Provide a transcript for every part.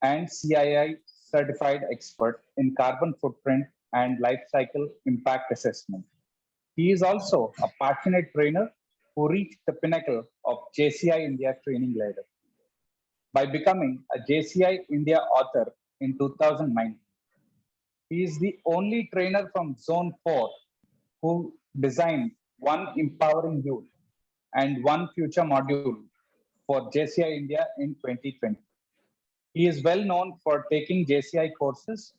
and CII certified expert in carbon footprint and life cycle impact assessment. He is also a passionate trainer who reached the pinnacle of JCI India training ladder by becoming a JCI India author in 2009. He is the only trainer from Zone 4 who designed one empowering youth and one future module for JCI India in 2020. He is well known for taking JCI courses,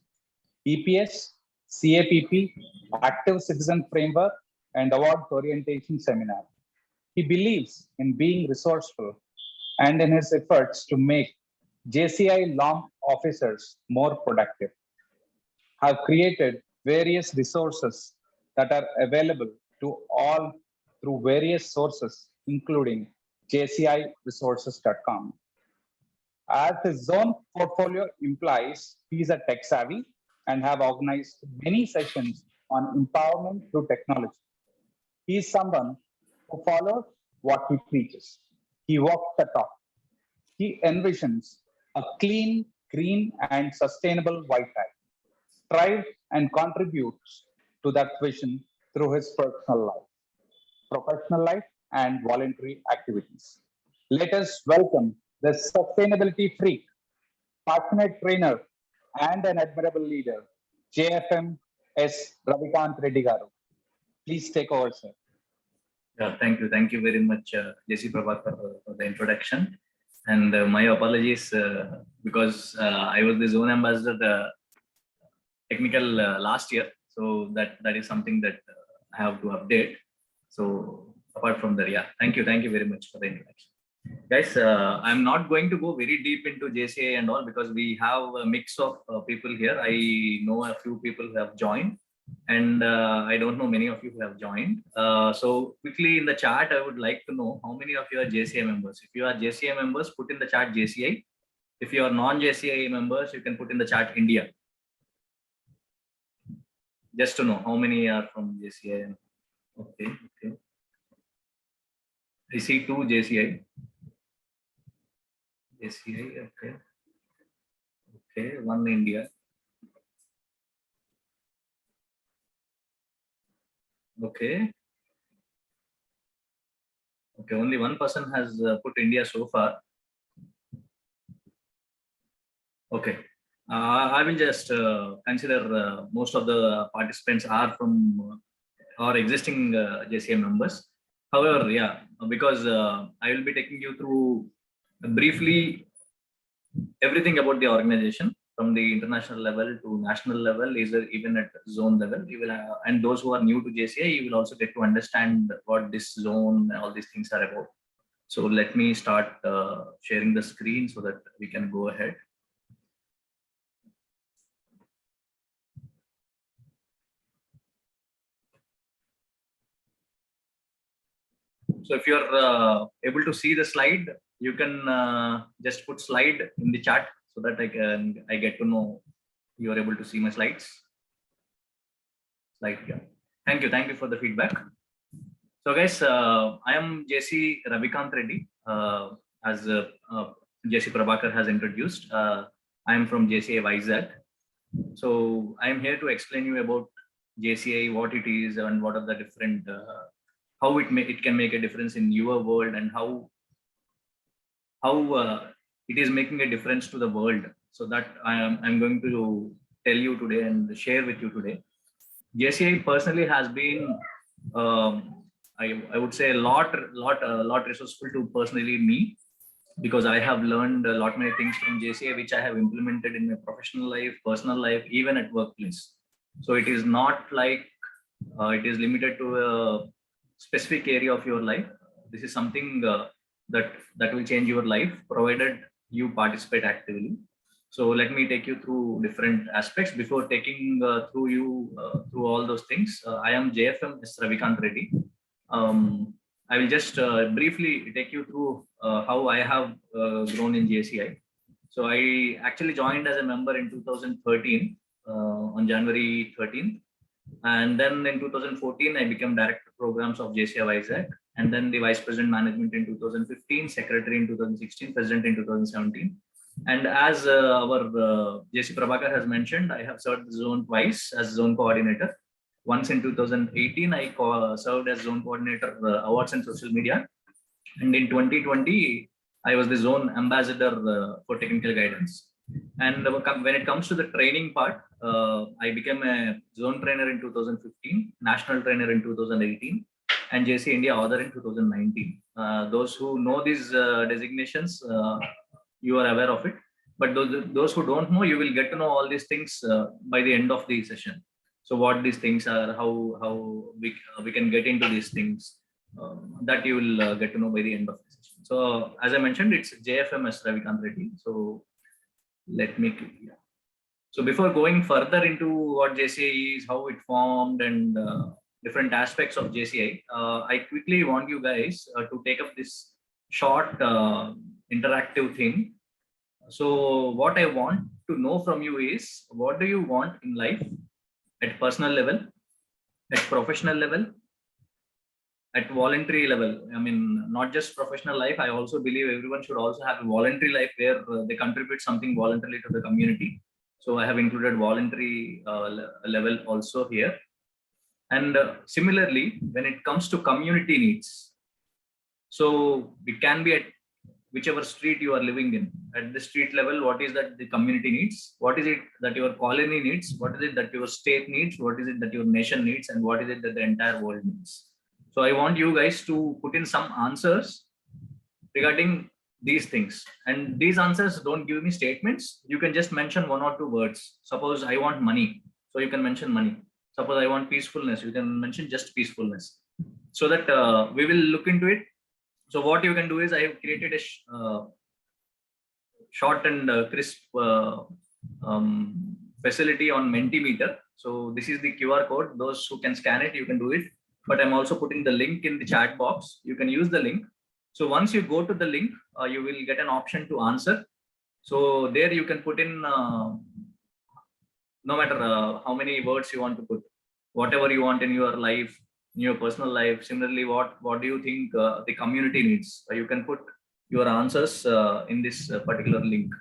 EPS, CAPP, Active Citizen Framework, and Award Orientation Seminar. He believes in being resourceful and in his efforts to make JCI law officers more productive. Have created various resources that are available to all through various sources, including jciresources.com. As his zone portfolio implies, he is a tech savvy and have organized many sessions on empowerment through technology. He is someone who follows what he preaches. He walks the talk. He envisions a clean, green, and sustainable White Hat, strives and contributes to that vision through his personal life, professional life, and voluntary activities. Let us welcome the sustainability freak, passionate trainer, and an admirable leader, JFM S. Ravikanth Reddy Garu. Please take over, sir. Yeah, thank you. Thank you very much, JC Prabhakar, for the introduction. And my apologies because I was the zone ambassador technical last year. So that is something that I have to update. So apart from that, yeah, thank you very much for the introduction. Guys, I'm not going to go very deep into JCI and all because we have a mix of people here. I know a few people who have joined and I don't know many of you who have joined. So quickly in the chat, I would like to know how many of you are JCI members. If you are JCI members, put in the chat JCI. If you are non-JCI members, you can put in the chat India. Just to know how many are from JCI. Okay. I see 2 JCI. JCI, okay, 1 India. Okay, only 1 person has put India so far. Okay, I will just consider most of the participants are from our existing JCI members. However, yeah, because I will be taking you through briefly everything about the organization from the international level to national level, even at zone level. You will have, and those who are new to JCI, you will also get to understand what this zone and all these things are about. So let me start sharing the screen so that we can go ahead. So if you are able to see the slide, you can just put slide in the chat so that I get to know you are able to see my slides. Slide, yeah. Thank you for the feedback. So guys, I am JC Ravikanth Reddy, as JC Prabhakar has introduced. I am from JCI Vizag. So I am here to explain you about JCI, what it is, and what are the different how it can make a difference in your world, and how it is making a difference to the world. So that I'm going to tell you today and share with you today. JCI personally has been, I would say, a lot resourceful to personally me, because I have learned a lot many things from JCI which I have implemented in my professional life, personal life, even at workplace. So it is not like it is limited to a specific area of your life. This is something that will change your life, provided you participate actively. So let me take you through different aspects before taking through all those things. I am JFM S. Ravikanth Reddy. I will just briefly take you through how I have grown in JCI. So I actually joined as a member in 2013 on January 13th. And then in 2014, I became Director of Programs of JCI Vizag, and then the Vice President Management in 2015, Secretary in 2016, President in 2017. And as our JC Prabhakar has mentioned, I have served the zone twice as zone coordinator. Once in 2018, I served as zone coordinator awards and social media. And in 2020, I was the zone ambassador for technical guidance. And when it comes to the training part, I became a zone trainer in 2015, national trainer in 2018, and JC India author in 2019. Those who know these designations, you are aware of it. But those who don't know, you will get to know all these things by the end of the session. So what these things are, how we can get into these things, that you will get to know by the end of the session. So as I mentioned, it's JFM as Ravi Kanth Reddy. So let me click here. So before going further into what JCI is, how it formed, and different aspects of JCI, I quickly want you guys to take up this short interactive thing. So what I want to know from you is, what do you want in life at personal level, at professional level, at voluntary level? I mean, not just professional life. I also believe everyone should also have a voluntary life where they contribute something voluntarily to the community. So I have included voluntary level also here. And similarly, when it comes to community needs, so it can be at whichever street you are living in. At the street level, what is that the community needs? What is it that your colony needs? What is it that your state needs? What is it that your nation needs? And what is it that the entire world needs? So I want you guys to put in some answers regarding these things. And these answers don't give me statements. You can just mention one or two words. Suppose I want money, so you can mention money. Suppose I want peacefulness, you can mention just peacefulness. So that we will look into it. So what you can do is, I have created a short and crisp facility on Mentimeter. So this is the QR code. Those who can scan it, you can do it. But I'm also putting the link in the chat box. You can use the link. So once you go to the link, you will get an option to answer. So there you can put in, no matter how many words you want to put, whatever you want in your life, in your personal life. Similarly, what do you think the community needs? You can put your answers in this particular link.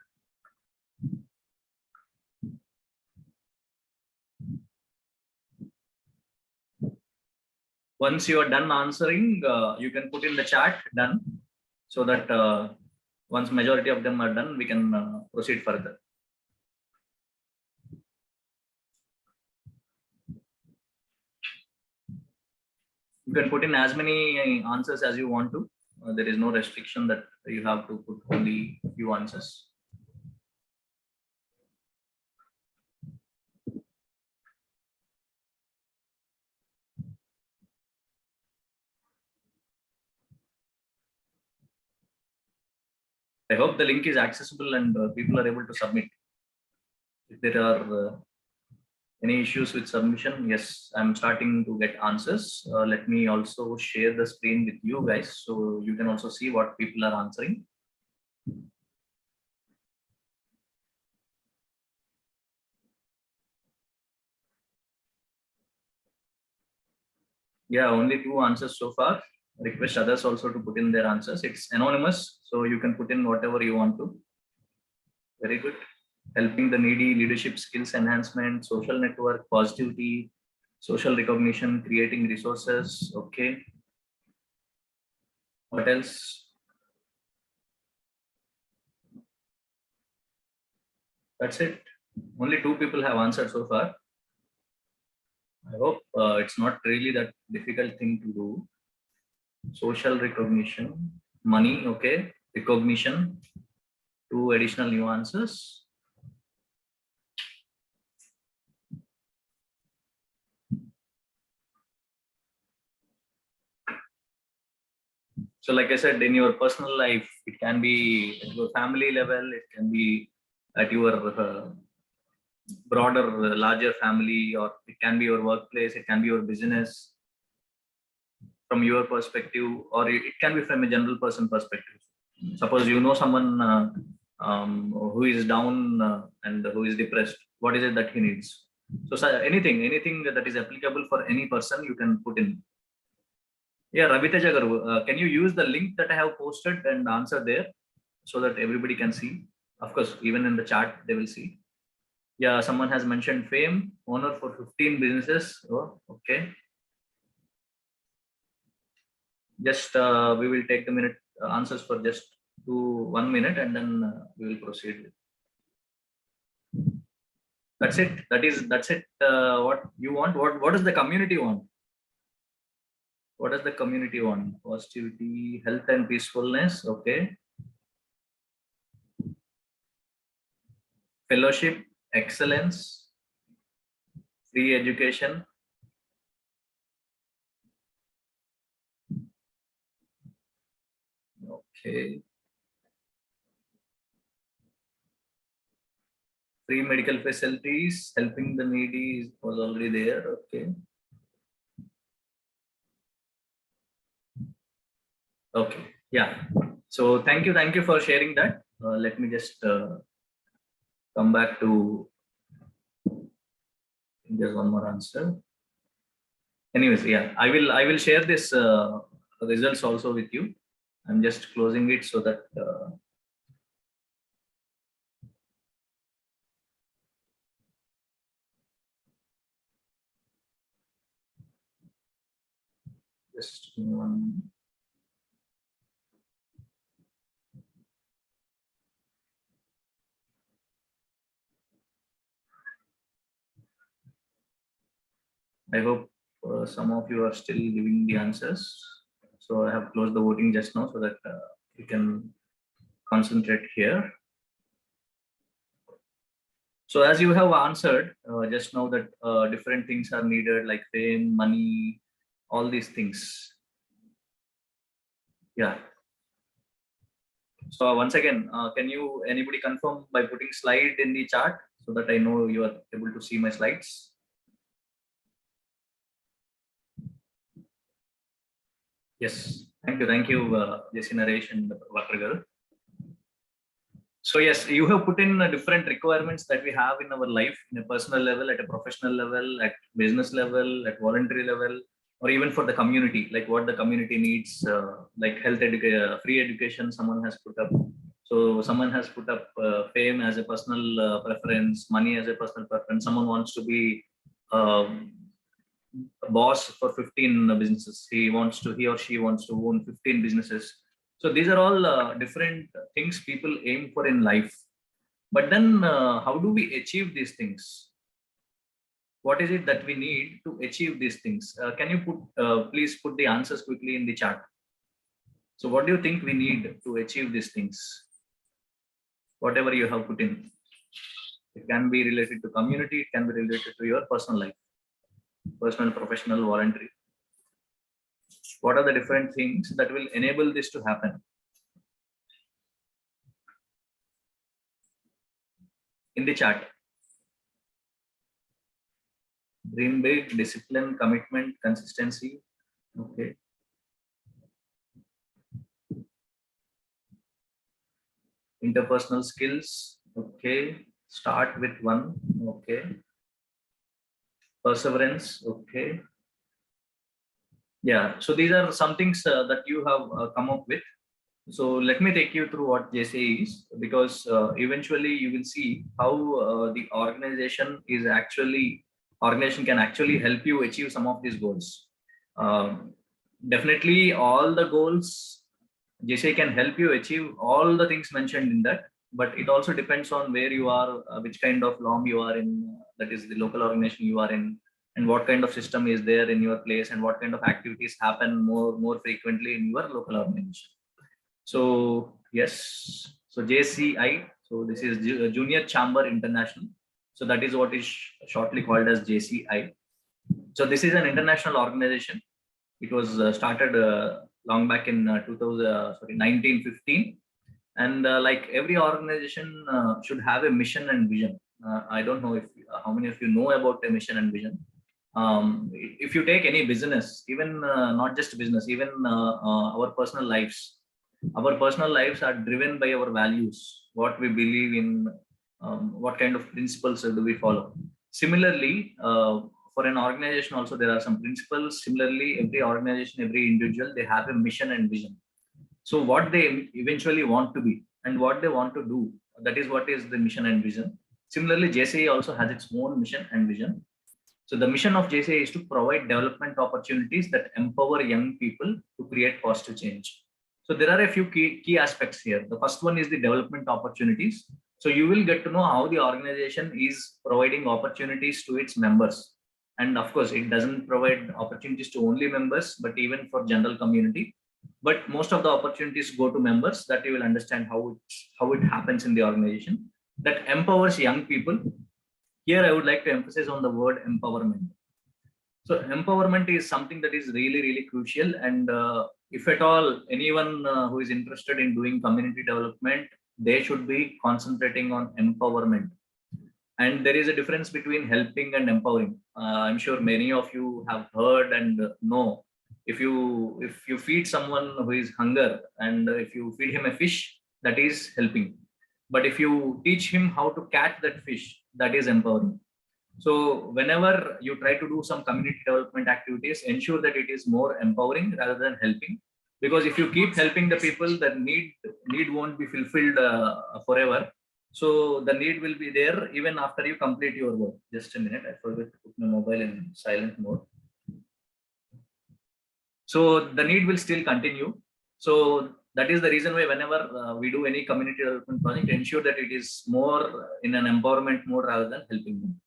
Once you are done answering, you can put in the chat done, so that once majority of them are done, we can proceed further. You can put in as many answers as you want to. There is no restriction that you have to put only few answers. I hope the link is accessible and people are able to submit. If there are any issues with submission, yes, I'm starting to get answers. Let me also share the screen with you guys, so you can also see what people are answering. Yeah, only 2 answers so far. Request others also to put in their answers. It's anonymous, so you can put in whatever you want to. Very good. Helping the needy, leadership skills enhancement, social network, positivity, social recognition, creating resources. Okay. What else? That's it. Only 2 people have answered so far. I hope it's not really that difficult thing to do. Social recognition, money, okay. Recognition, 2 additional nuances. So like I said, in your personal life, it can be at your family level, it can be at your broader, larger family, or it can be your workplace, it can be your business from your perspective, or it can be from a general person perspective. Suppose you know someone who is down and who is depressed. What is it that he needs? So anything that is applicable for any person, you can put in. Yeah, Raviteja Garu, can you use the link that I have posted and answer there so that everybody can see? Of course, even in the chat, they will see. Yeah, someone has mentioned fame, owner for 15 businesses. Oh, okay. Just we will take the minute answers for just 1 minute, and then we will proceed. That's it. That's it. What you want? What does the community want? What does the community want? Positivity, health, and peacefulness. Okay. Fellowship, excellence, free education. Okay. Free medical facilities, helping the needy was already there. Okay. Okay. Yeah. So thank you for sharing that. Let me just come back to. There's one more answer. Anyways, yeah, I will share this results also with you. I'm just closing it so that just one. I hope some of you are still giving the answers. So I have closed the voting just now so that you can concentrate here. So as you have answered just now that different things are needed like fame, money, all these things. Yeah. So once again, can anybody confirm by putting slide in the chat so that I know you are able to see my slides? Yes, thank you, Jcla and Water Girl. So yes, you have put in different requirements that we have in our life, in a personal level, at a professional level, at business level, at voluntary level, or even for the community, like what the community needs, like health, free education. Someone has put up. So someone has put up fame as a personal preference, money as a personal preference. Someone wants to be um, a boss for 15 businesses. He or she wants to own 15 businesses. So these are all different things people aim for in life. But then how do we achieve these things? What is it that we need to achieve these things? Can you please put the answers quickly in the chat? So what do you think we need to achieve these things? Whatever you have put in. It can be related to community, it can be related to your personal life, personal, professional, voluntary. What are the different things that will enable this to happen? In the chat. Dream big, discipline, commitment, consistency. Okay. Interpersonal skills. Okay. Start with one. Okay. Perseverance. Okay. Yeah. So these are some things that you have come up with. So let me take you through what JCI is, because eventually you will see how the organization can actually help you achieve some of these goals. Definitely all the goals, JCI can help you achieve all the things mentioned in that, but it also depends on where you are, which kind of LOM you are in, that is the local organization you are in, and what kind of system is there in your place, and what kind of activities happen more frequently in your local organization. So yes, so JCI, so this is Junior Chamber International. So that is what is shortly called as JCI. So this is an international organization. It was started long back in 1915, and like every organization should have a mission and vision. I don't know if how many of you know about a mission and vision. If you take any business, even not just business, even our personal lives, are driven by our values, what we believe in, what kind of principles do we follow. Similarly, for an organization also there are some principles. Similarly, every organization, every individual, they have a mission and vision. So what they eventually want to be, and what they want to do. That is what is the mission and vision. Similarly, JCI also has its own mission and vision. So the mission of JCI is to provide development opportunities that empower young people to create positive change. So there are a few key aspects here. The first one is the development opportunities. So you will get to know how the organization is providing opportunities to its members. And of course, it doesn't provide opportunities to only members, but even for general community. But most of the opportunities go to members, that you will understand how it happens in the organization, that empowers young people. Here, I would like to emphasize on the word empowerment. So empowerment is something that is really, really crucial. And if at all anyone who is interested in doing community development, they should be concentrating on empowerment. And there is a difference between helping and empowering. I'm sure many of you have heard and know. If you feed someone who is hunger, and if you feed him a fish, that is helping. But if you teach him how to catch that fish, that is empowering. So whenever you try to do some community development activities, ensure that it is more empowering rather than helping. Because if you keep helping the people, the need won't be fulfilled forever. So the need will be there even after you complete your work. Just a minute, I forgot to put my mobile in silent mode. So the need will still continue. So that is the reason why whenever we do any community development project, ensure that it is more in an empowerment mode rather than helping them.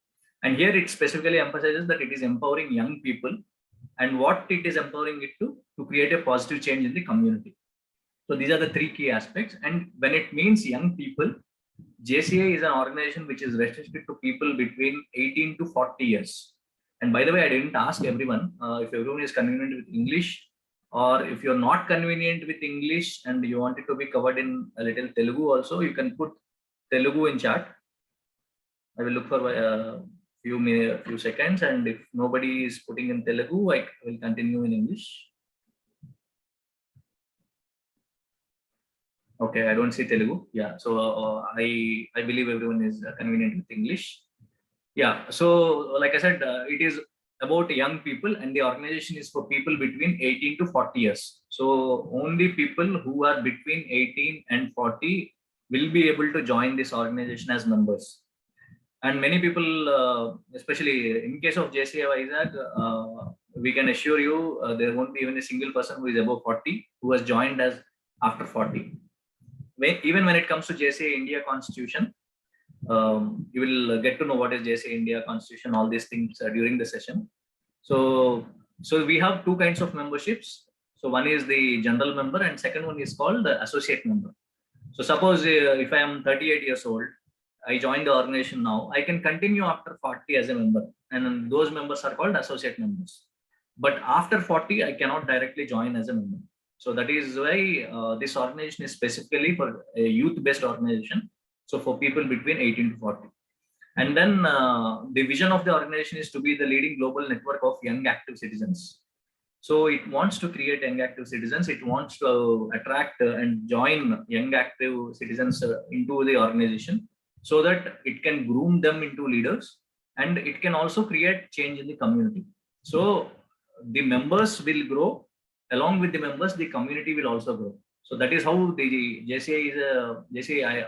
And here it specifically emphasizes that it is empowering young people, and what it is empowering it to create a positive change in the community. So these are the three key aspects. And when it means young people, JCI is an organization which is restricted to people between 18 to 40 years. And by the way, I didn't ask everyone if everyone is convenient with English, or if you're not convenient with English and you want it to be covered in a little Telugu also, you can put Telugu in chat. I will look for few seconds, and if nobody is putting in Telugu, I will continue in English. Okay, I don't see Telugu. Yeah, so I believe everyone is convenient with English. Yeah, so like I said, it is about young people, and the organization is for people between 18 to 40 years. So only people who are between 18 and 40 will be able to join this organization as members. And many people, especially in case of JCI Vizag, we can assure you there won't be even a single person who is above 40 who has joined as after 40. Even when it comes to JCI India Constitution, you will get to know what is JCI India Constitution, all these things during the session. So we have two kinds of memberships. So one is the general member, and second one is called the associate member. So suppose if I am 38 years old, I join the organization now, I can continue after 40 as a member, and those members are called associate members. But after 40, I cannot directly join as a member. So that is why this organization is specifically for a youth-based organization. So for people between 18 to 40. And then the vision of the organization is to be the leading global network of young active citizens. So it wants to create young active citizens. It wants to attract and join young active citizens into the organization, so that it can groom them into leaders, and it can also create change in the community. So the members will grow. Along with the members, the community will also grow. So that is how the JCI is JCI.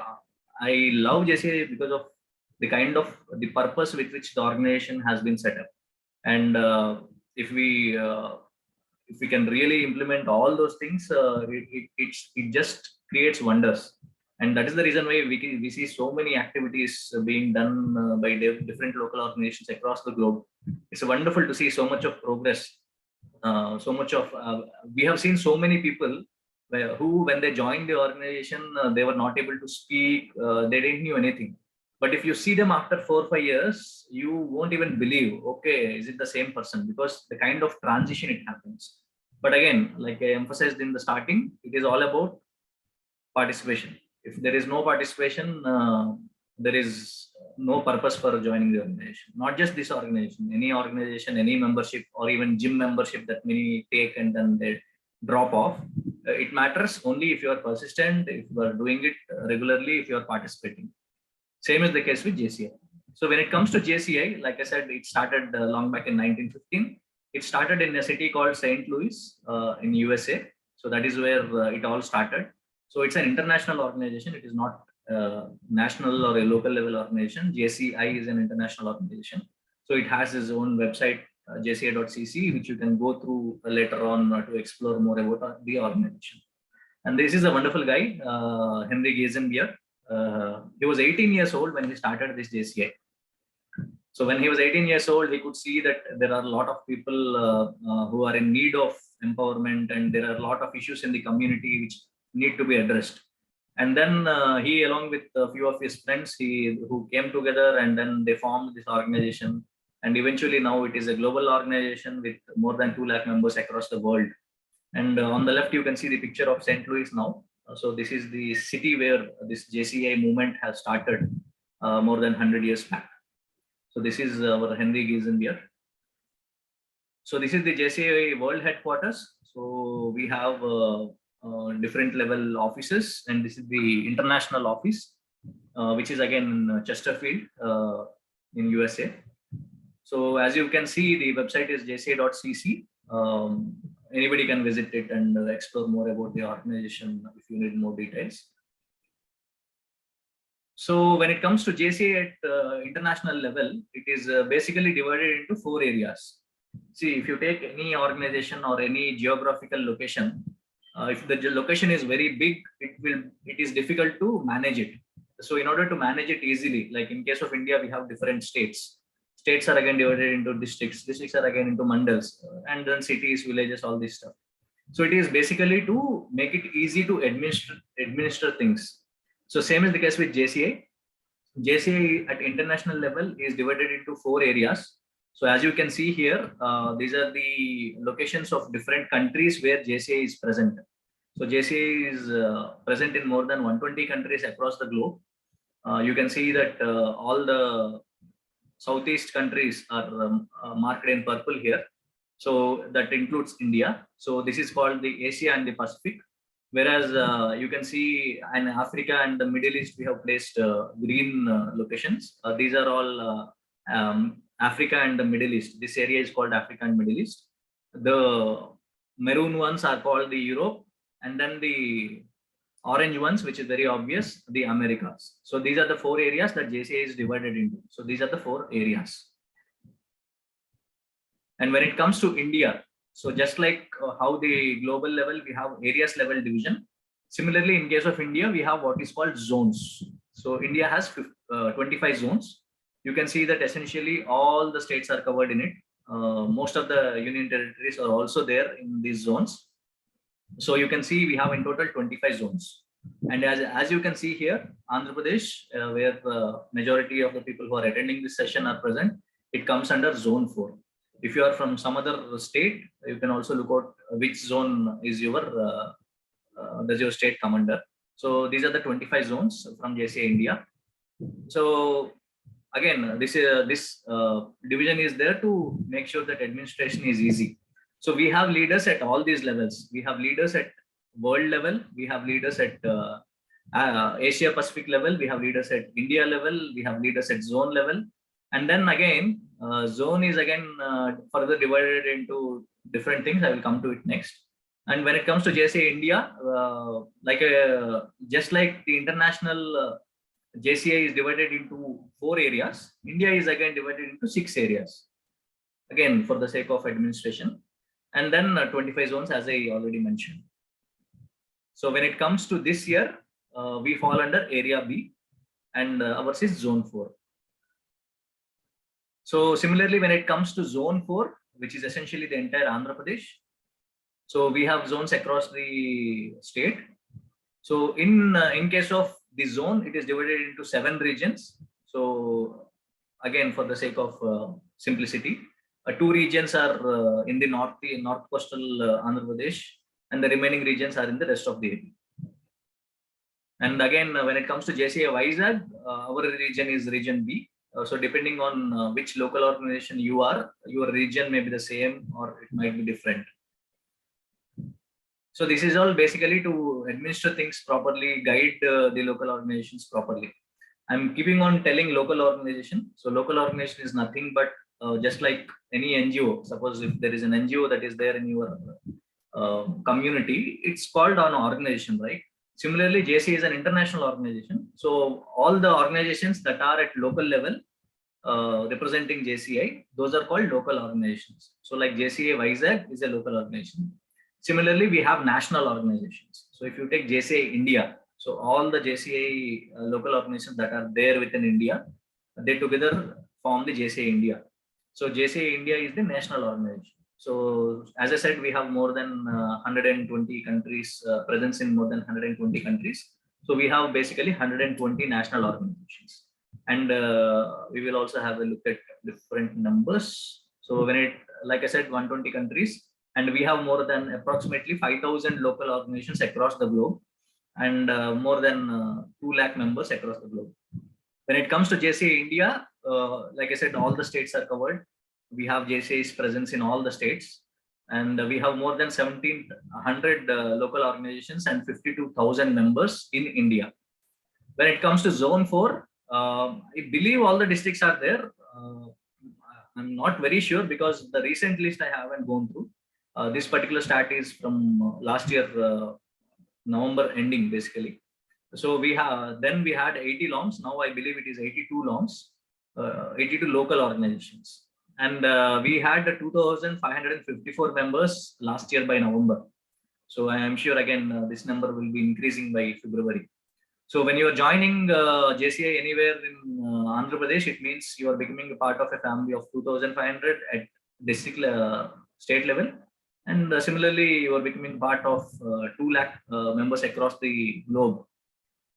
I love JCI because of the kind of the purpose with which the organization has been set up. And if we can really implement all those things, it just creates wonders. And that is the reason why we see so many activities being done by different local organizations across the globe. It's wonderful to see so much of progress. We have seen so many people who, when they joined the organization, they were not able to speak, they didn't know anything. But if you see them after 4 or 5 years, you won't even believe, okay, is it the same person? Because the kind of transition it happens. But again, like I emphasized in the starting, it is all about participation. If there is no participation, there is no purpose for joining the organization. Not just this organization, any organization, any membership, or even gym membership that many take and then they drop off. It matters only if you are persistent, if you are doing it regularly, if you are participating. Same is the case with JCI. So when it comes to JCI, like I said, it started long back in 1915. It started in a city called St. Louis in USA. So that is where it all started. So it's an international organization. It is not national or a local level organization. JCI is an international organization. So it has its own website, jci.cc, which you can go through later on to explore more about the organization. And this is a wonderful guy, Henry Geisenbier. He was 18 years old when he started this JCI. So when he was 18 years old, he could see that there are a lot of people who are in need of empowerment, and there are a lot of issues in the community which need to be addressed. And then he, along with a few of his friends, who came together, and then they formed this organization. And eventually now it is a global organization with more than 2 lakh members across the world. And on the left, you can see the picture of St. Louis now. So this is the city where this JCI movement has started more than 100 years back. So this is our Henry Geisenbier. So this is the JCI World Headquarters. So we have different level offices, and this is the international office, which is again in Chesterfield in USA. So as you can see, the website is jci.cc. Anybody can visit it and explore more about the organization if you need more details. So when it comes to JCI at international level, it is basically divided into 4 areas. See, if you take any organization or any geographical location, if the location is very big, it is difficult to manage it. So in order to manage it easily, like in case of India, we have different states. States are again divided into districts. Districts are again into mandals, and then cities, villages, all this stuff. So it is basically to make it easy to administer things. So same is the case with JCI. JCI at international level is divided into 4 areas. So as you can see here, these are the locations of different countries where JCI is present. So JCI is present in more than 120 countries across the globe. You can see that all the Southeast countries are marked in purple here. So that includes India. So this is called the Asia and the Pacific. Whereas you can see in Africa and the Middle East, we have placed green locations. These are all Africa and the Middle East. This area is called Africa and Middle East. The maroon ones are called the Europe, and then the orange ones, which is very obvious, the Americas. So these are the 4 areas that JCI is divided into. So these are the 4 areas. And when it comes to India, so just like how the global level, we have areas level division. Similarly, in case of India, we have what is called zones. So India has 25 zones. You can see that essentially all the states are covered in it. Most of the union territories are also there in these zones. So you can see we have in total 25 zones. And as you can see here, Andhra Pradesh, where the majority of the people who are attending this session are present, it comes under zone 4. If you are from some other state, you can also look out which zone is does your state come under. So these are the 25 zones from JCI India. So again, this division is there to make sure that administration is easy. So we have leaders at all these levels. We have leaders at world level. We have leaders at Asia Pacific level. We have leaders at India level. We have leaders at zone level. And then again, zone is again further divided into different things. I will come to it next. And when it comes to JCI India, just like the international JCI is divided into 4 areas, India is again divided into 6 areas. Again, for the sake of administration. And then 25 zones, as I already mentioned. So when it comes to this year, we fall under area B, and ours is zone 4. So similarly, when it comes to zone 4, which is essentially the entire Andhra Pradesh, so we have zones across the state. So in case of the zone, it is divided into 7 regions. So again, for the sake of simplicity, 2 regions are in the north coastal Andhra Pradesh, and the remaining regions are in the rest of the area. And again, when it comes to JCI Vizag, our region is region B. So depending on which local organization you are, your region may be the same or it might be different. So this is all basically to administer things properly, guide the local organizations properly. I'm keeping on telling local organization. So local organization is nothing but just like any NGO. Suppose if there is an NGO that is there in your community, it's called an organization, right? Similarly, JCI is an international organization. So all the organizations that are at local level representing JCI, those are called local organizations. So like JCI Vizag is a local organization. Similarly, we have national organizations. So if you take JCI India, so all the JCI local organizations that are there within India, they together form the JCI India. So JCI India is the national organization. So as I said, we have more than 120 countries, presence in more than 120 countries. So we have basically 120 national organizations. And we will also have a look at different numbers. So when it, like I said, 120 countries, and we have more than approximately 5,000 local organizations across the globe, and more than 2 lakh members across the globe. When it comes to JCI India, like I said, all the states are covered. We have JCI's presence in all the states, and we have more than 1,700 local organizations and 52,000 members in India. When it comes to Zone 4, I believe all the districts are there. I'm not very sure because the recent list I haven't gone through. This particular stat is from last year, November ending, basically. So we had 80 LOMs. Now I believe it is 82 LOMs, 82 local organizations. And we had 2,554 members last year by November. So I am sure again, this number will be increasing by February. So when you are joining JCI anywhere in Andhra Pradesh, it means you are becoming a part of a family of 2,500 at district state level. And similarly, you are becoming part of 2 lakh members across the globe.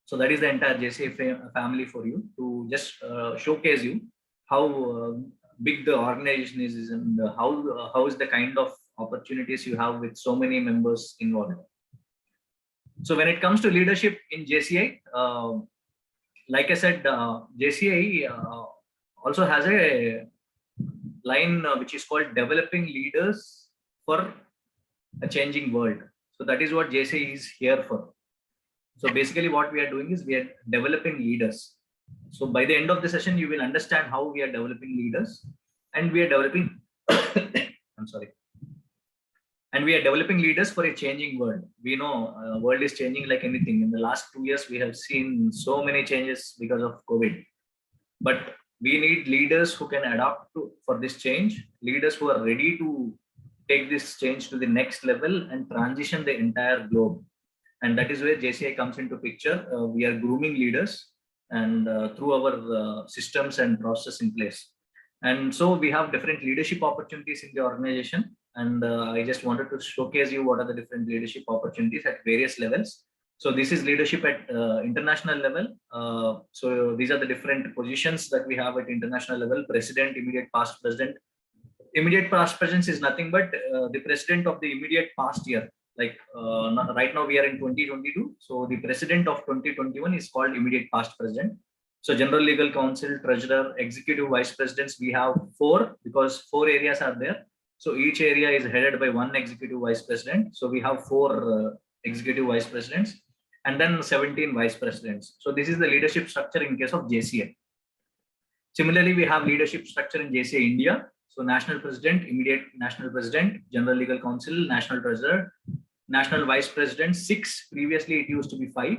So that is the entire JCI family for you, to just showcase you how big the organization is, and how is the kind of opportunities you have with so many members involved. So when it comes to leadership in JCI, like I said, JCI also has a line which is called developing leaders for a changing world. So that is what JCI is here for. So basically what we are doing is we are developing leaders. So by the end of the session, you will understand how we are developing leaders, and we are developing, I'm sorry. And we are developing leaders for a changing world. We know world is changing like anything. In the last 2 years, we have seen so many changes because of COVID. But we need leaders who can adapt for this change, leaders who are ready to take this change to the next level and transition the entire globe. And that is where JCI comes into picture. We are grooming leaders, and through our systems and process in place. And so we have different leadership opportunities in the organization. And I just wanted to showcase you what are the different leadership opportunities at various levels. So this is leadership at international level. So these are the different positions that we have at international level: president, immediate past president. Immediate past president is nothing but the president of the immediate past year. Like right now we are in 2022. So the president of 2021 is called immediate past president. So general legal counsel, treasurer, executive vice presidents, we have 4, because 4 areas are there. So each area is headed by 1 executive vice president. So we have 4 executive vice presidents, and then 17 vice presidents. So this is the leadership structure in case of JCI. Similarly, we have leadership structure in JCI India. So national president, immediate national president, general legal counsel, national treasurer, national vice president, 6. Previously, it used to be 5.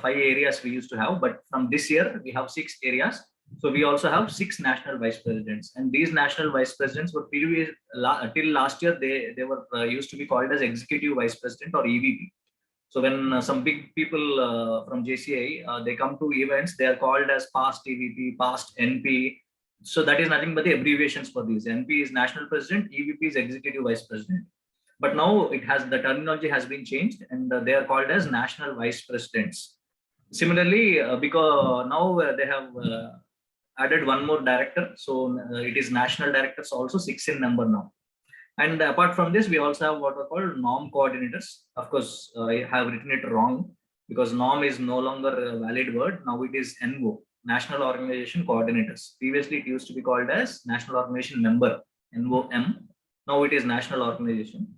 5 areas we used to have, but from this year, we have 6 areas. So we also have 6 national vice presidents, and these national vice presidents were previous till last year. They were used to be called as executive vice president or EVP. So when some big people from JCI they come to events, they are called as past EVP, past NP. So that is nothing but the abbreviations for these. NP is national president, EVP is executive vice president. But now the terminology has been changed, and they are called as national vice presidents. Similarly, because now they have added one more director, so it is national directors also, 6 in number now. And apart from this, we also have what are called norm coordinators. Of course, I have written it wrong because norm is no longer a valid word. Now it is NO, National Organization Coordinators. Previously, it used to be called as National Organization Member, NOM. Now it is National Organization.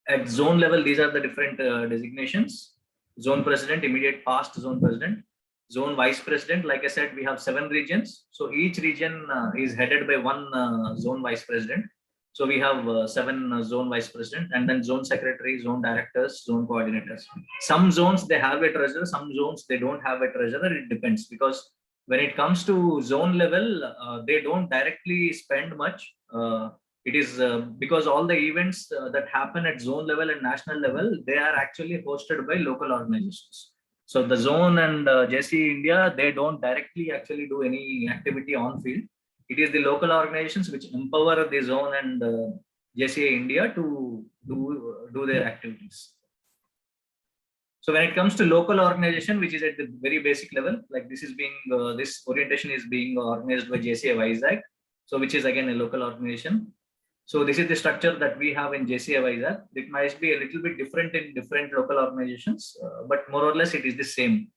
At zone level, these are the different designations: zone president, immediate past zone president, zone vice president. Like I said, we have 7 regions. So each region is headed by 1 zone vice president. So we have 7 zone vice president, and then zone secretary, zone directors, zone coordinators. Some zones they have a treasurer, some zones they don't have a treasurer. It depends, because when it comes to zone level, they don't directly spend much. It is because all the events that happen at zone level and national level, they are actually hosted by local organizations. So the zone and JC India, they don't directly actually do any activity on field. It is the local organizations which empower the zone and JCI India to do their activities. So when it comes to local organization, which is at the very basic level, like this is being this orientation is being organized by JCI Vizag, so which is again a local organization. So this is the structure that we have in JCI Vizag. It might be a little bit different in different local organizations, but more or less it is the same.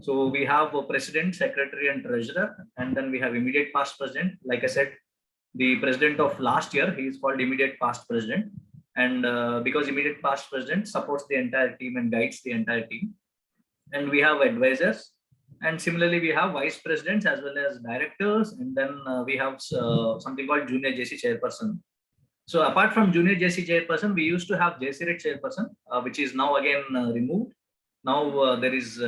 So we have a president, secretary, and treasurer, and then we have immediate past president. Like I said, the president of last year, he is called immediate past president, and because immediate past president supports the entire team and guides the entire team. And we have advisors, and similarly we have vice presidents as well as directors, and then we have something called junior JC chairperson. So apart from junior JC chairperson, we used to have JC chairperson, which is now again removed. Now there is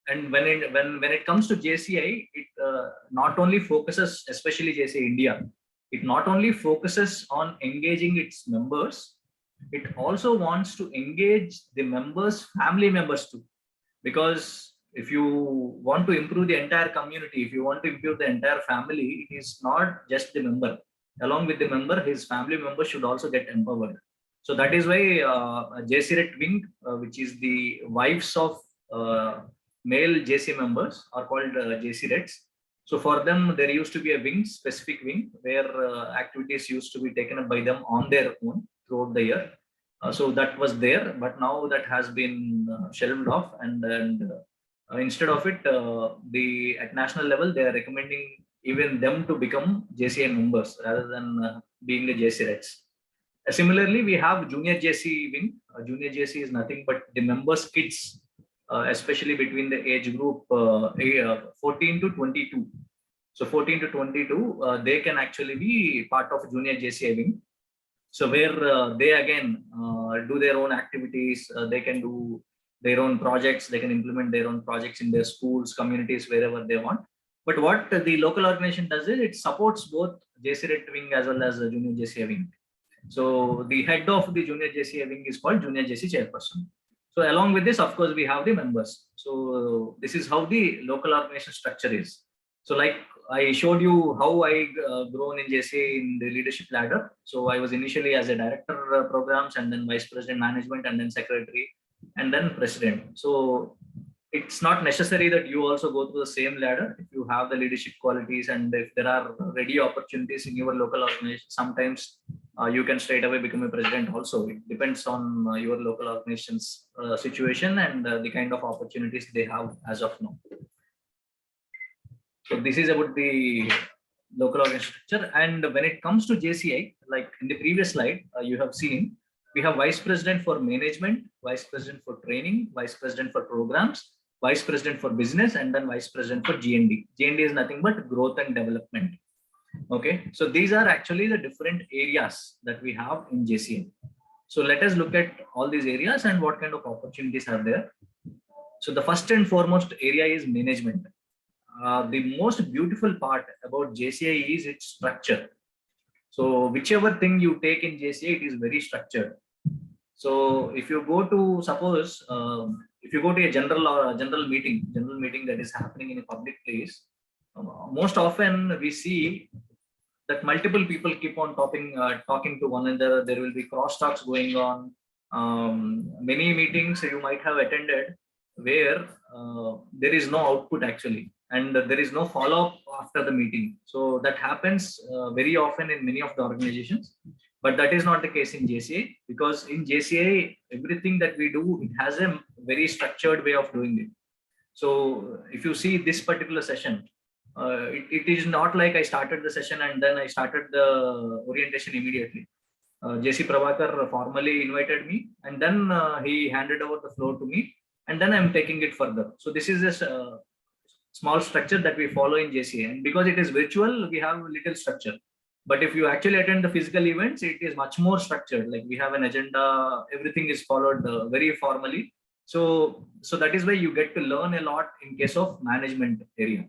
and when it comes to JCI, it not only focuses, especially JCI India, it not only focuses on engaging its members, it also wants to engage the members, family members too. Because if you want to improve the entire community, if you want to improve the entire family, it is not just the member. Along with the member, his family members should also get empowered. So that is why JCRET wing, which is the wives of male JC members, are called JCRETs. So for them, there used to be a wing, specific wing, where activities used to be taken up by them on their own throughout the year. So that was there, but now that has been shelved off, and instead of it, at national level, they are recommending even them to become JCI members rather than being the JCRETs. Similarly, we have junior JC wing. Junior JC is nothing but the members' kids, especially between the age group 14 to 22. So 14 to 22, they can actually be part of junior JCI wing. So where they again do their own activities, they can do their own projects, they can implement their own projects in their schools, communities, wherever they want. But what the local organization does is it supports both JCRET wing as well as the junior JCI wing. So the head of the junior JCI wing is called junior JC chairperson. So along with this, of course, we have the members. So this is how the local organization structure is. So like I showed you how I grown in JCI in the leadership ladder. So I was initially as a director programs, and then vice president management, and then secretary, and then president. So it's not necessary that you also go through the same ladder. If you have the leadership qualities, and if there are ready opportunities in your local organization, sometimes you can straight away become a president also. It depends on your local organization's situation and the kind of opportunities they have as of now. So this is about the local organization structure. And when it comes to JCI, like in the previous slide, you have seen, we have vice president for management, vice president for training, vice president for programs, vice president for business, and then vice president for GND. GND is nothing but growth and development. Okay, so these are actually the different areas that we have in JCI. So let us look at all these areas and what kind of opportunities are there. So the first and foremost area is management. The most beautiful part about JCI is its structure. So whichever thing you take in JCI, it is very structured. So if you go to, suppose, if you go to a general meeting that is happening in a public place, most often we see that multiple people keep on talking to one another. There will be crosstalks going on. Many meetings you might have attended where there is no output actually, and there is no follow-up after the meeting. So that happens very often in many of the organizations, but that is not the case in JCI, because in JCI, everything that we do, it has a very structured way of doing it. So if you see this particular session, it is not like I started the session and then I started the orientation immediately. JC Prabhakar formally invited me, and then he handed over the floor to me, and then I'm taking it further. So this is a small structure that we follow in JCI, and because it is virtual, we have a little structure. But if you actually attend the physical events, it is much more structured. Like we have an agenda, everything is followed very formally. So that is why you get to learn a lot in case of management area.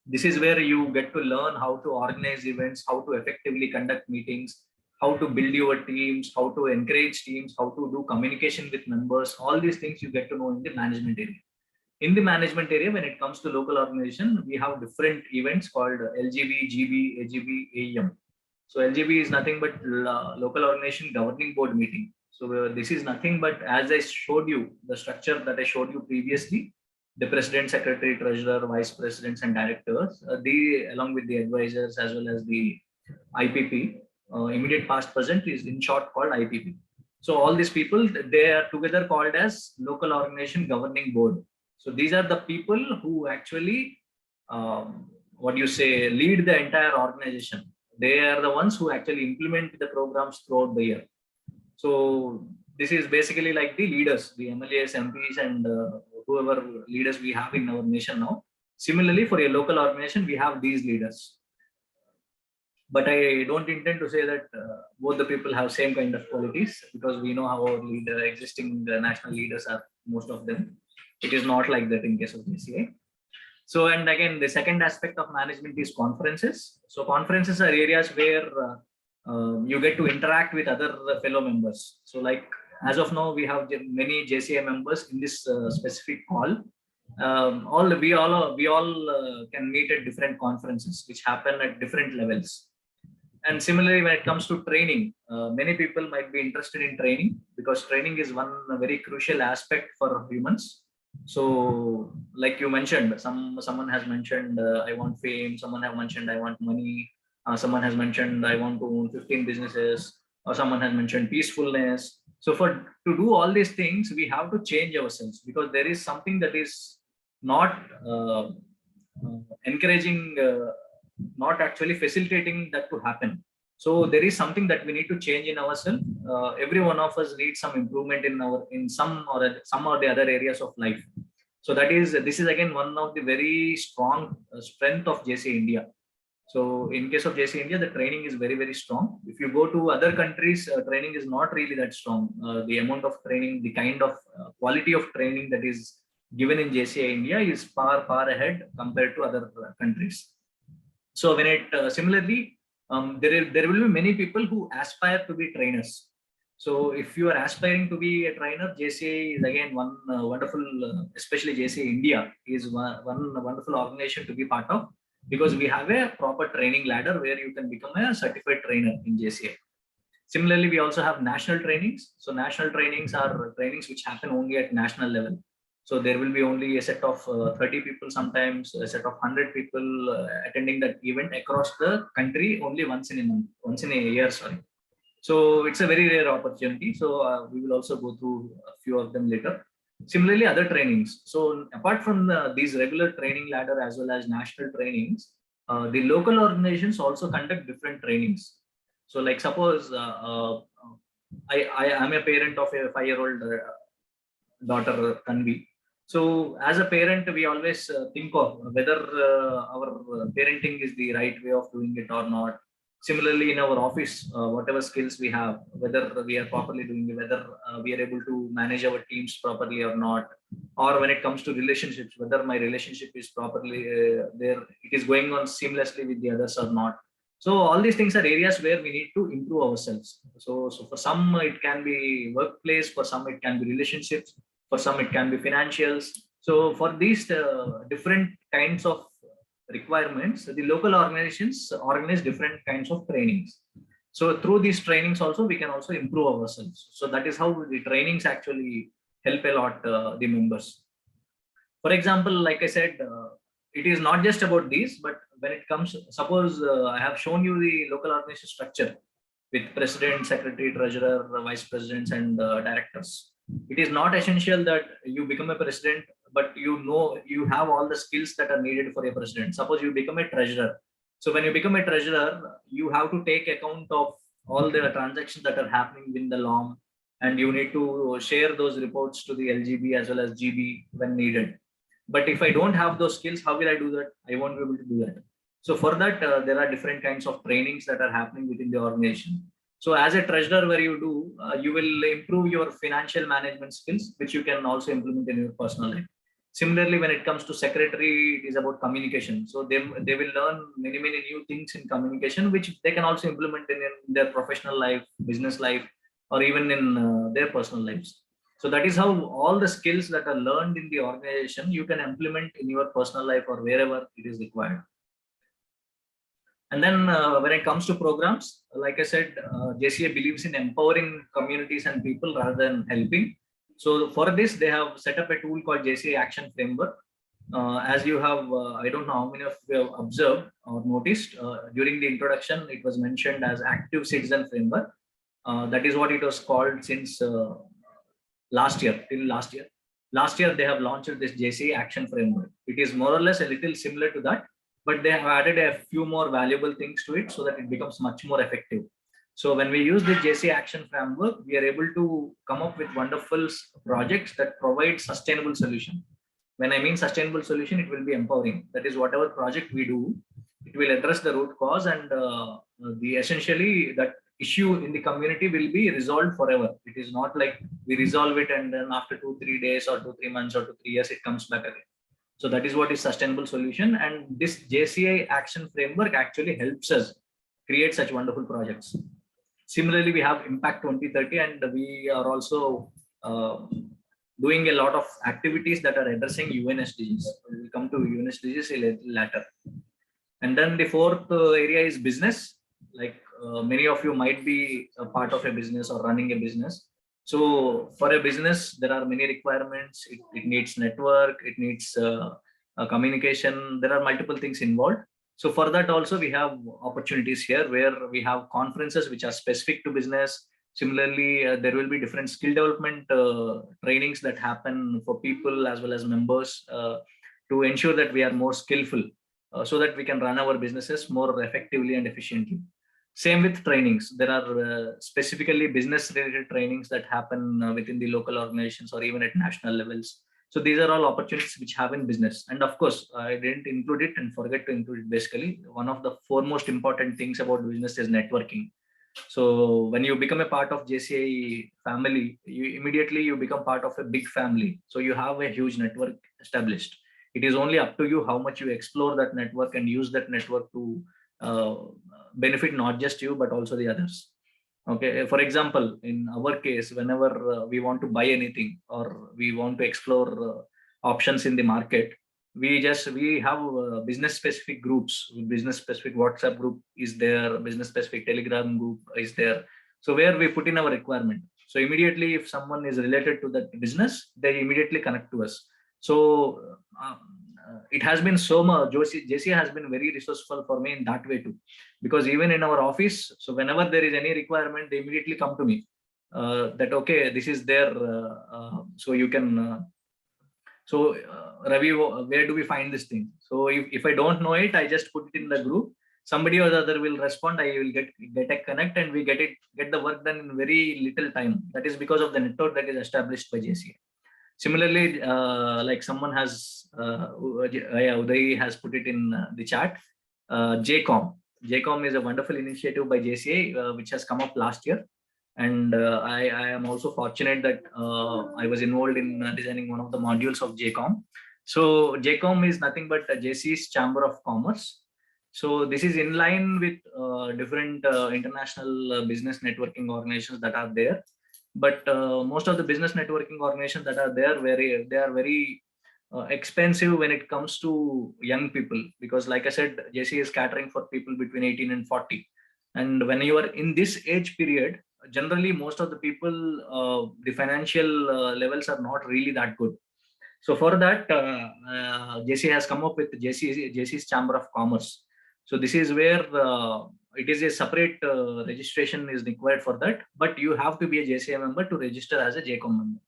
This is where you get to learn how to organize events, how to effectively conduct meetings, how to build your teams, how to encourage teams, how to do communication with members. All these things you get to know in the management area. In the management area, when it comes to local organization, we have different events called LGB, GB, AGB, AEM. So LGB is nothing but local organization governing board meeting. So this is nothing but, as I showed you, the structure that I showed you previously, the president, secretary, treasurer, vice presidents, and directors, they along with the advisors as well as the IPP, immediate past present, is in short called IPP. So all these people, they are together called as local organization governing board. So these are the people who actually, what you say, lead the entire organization. They are the ones who actually implement the programs throughout the year. So this is basically like the leaders, the MLAs, MPs, and whoever leaders we have in our nation now. Similarly, for a local organization, we have these leaders. But I don't intend to say that both the people have same kind of qualities, because we know how our existing national leaders are, most of them. It is not like that in case of JCI. So, and again, the second aspect of management is conferences. So conferences are areas where you get to interact with other fellow members. So like, as of now, we have many JCI members in this specific call. We all can meet at different conferences which happen at different levels. And similarly, when it comes to training, many people might be interested in training, because training is one very crucial aspect for humans. So like you mentioned, someone has mentioned, I want fame. Someone have mentioned, I want money. Someone has mentioned, I want to own 15 businesses, or someone has mentioned peacefulness. So for to do all these things, we have to change ourselves, because there is something that is not encouraging, not actually facilitating that to happen. So there is something that we need to change in ourselves. Every one of us needs some improvement in some or the other areas of life. So this is again one of the very strong strength of JC India. So in case of JC India, the training is very, very strong. If you go to other countries, training is not really that strong. The amount of training, the kind of quality of training that is given in JCI India is far, far ahead compared to other countries. So when similarly, there will be many people who aspire to be trainers. So if you are aspiring to be a trainer, JCI is again one wonderful, especially JCI India is one wonderful organization to be part of, because we have a proper training ladder where you can become a certified trainer in JCI. Similarly, we also have national trainings. So national trainings are trainings which happen only at national level. So there will be only a set of 30 people, sometimes a set of 100 people attending that event across the country only once in a month, once in a year, sorry. So it's a very rare opportunity. So we will also go through a few of them later. Similarly, other trainings. So apart from these regular training ladder as well as national trainings, the local organizations also conduct different trainings. So like suppose I am a parent of a 5-year-old daughter, Tanvi. So as a parent, we always think of whether our parenting is the right way of doing it or not. Similarly, in our office, whatever skills we have, whether we are properly doing it, whether we are able to manage our teams properly or not, or when it comes to relationships, whether my relationship is properly there, it is going on seamlessly with the others or not. So all these things are areas where we need to improve ourselves. So for some it can be workplace, for some it can be relationships, for some it can be financials. So for these different kinds of requirements, the local organizations organize different kinds of trainings. So through these trainings also we can also improve ourselves. So that is how the trainings actually help a lot the members. For example, like I said, it is not just about these, but when it comes, suppose I have shown you the local organization structure with president, secretary, treasurer, vice presidents, and directors. It is not essential that you become a president, but you have all the skills that are needed for a president. Suppose you become a treasurer. So when you become a treasurer, you have to take account of all the transactions that are happening within the law, and you need to share those reports to the LGB as well as GB when needed. But if I don't have those skills, how will I do that? I won't be able to do that. So for that, there are different kinds of trainings that are happening within the organization. So as a treasurer, where you do, you will improve your financial management skills, which you can also implement in your personal life. Similarly, when it comes to secretary, it is about communication. So they will learn many new things in communication, which they can also implement in their professional life, business life, or even in their personal lives. So that is how all the skills that are learned in the organization you can implement in your personal life or wherever it is required. And then when it comes to programs, like I said, JCA believes in empowering communities and people rather than helping. So for this, they have set up a tool called JCA Action Framework. As you have, I don't know how many of you have observed or noticed, during the introduction, it was mentioned as Active Citizen Framework. That is what it was called since last year, till last year. Last year, they have launched this JCA Action Framework. It is more or less a little similar to that, but they have added a few more valuable things to it so that it becomes much more effective. So when we use the JCA Action Framework, we are able to come up with wonderful projects that provide sustainable solution. When I mean sustainable solution, it will be empowering. That is, whatever project we do, it will address the root cause, and the essentially that issue in the community will be resolved forever. It is not like we resolve it and then after 2-3 days or 2-3 months or 2-3 years it comes back again. So that is what is sustainable solution, and this JCI action framework actually helps us create such wonderful projects. Similarly, we have Impact 2030, and we are also doing a lot of activities that are addressing UN SDGs. We will come to UN SDGs later. And then the fourth area is business. Like many of you might be a part of a business or running a business. So for a business, there are many requirements. It needs network, it needs communication. There are multiple things involved. So for that also, we have opportunities here where we have conferences which are specific to business. Similarly, there will be different skill development trainings that happen for people as well as members to ensure that we are more skillful, so that we can run our businesses more effectively and efficiently. Same with trainings. There are specifically business related trainings that happen within the local organizations or even at national levels. So these are all opportunities which have in business. And of course, I didn't include it and forget to include it. Basically, one of the foremost important things about business is networking. So when you become a part of JCI family, you immediately you become part of a big family. So you have a huge network established. It is only up to you how much you explore that network and use that network to uh, benefit not just you but also the others. Okay, for example, in our case, whenever we want to buy anything or we want to explore options in the market, we have business specific groups. Business specific WhatsApp group is there, business specific Telegram group is there. So where we put in our requirement, so immediately if someone is related to that business, they immediately connect to us. So it has been so much. JCA has been very resourceful for me in that way too, because even in our office, so whenever there is any requirement, they immediately come to me. That okay, this is there, so you can. Ravi, where do we find this thing? So if I don't know it, I just put it in the group. Somebody or the other will respond. I will get a connect, and we get the work done in very little time. That is because of the network that is established by JCA. Similarly, like someone has, Uday has put it in the chat, JCOM. JCOM is a wonderful initiative by JCA, which has come up last year. And I am also fortunate that I was involved in designing one of the modules of JCOM. So JCOM is nothing but JC's Chamber of Commerce. So this is in line with different international business networking organizations that are there. But most of the business networking organizations that are there, they are very expensive when it comes to young people, because like I said, JC is catering for people between 18 and 40. And when you are in this age period, generally most of the people, the financial levels are not really that good. So for that, JC has come up with JC's Chamber of Commerce. So this is where it is a separate registration is required for that, but you have to be a JCA member to register as a JCOM member.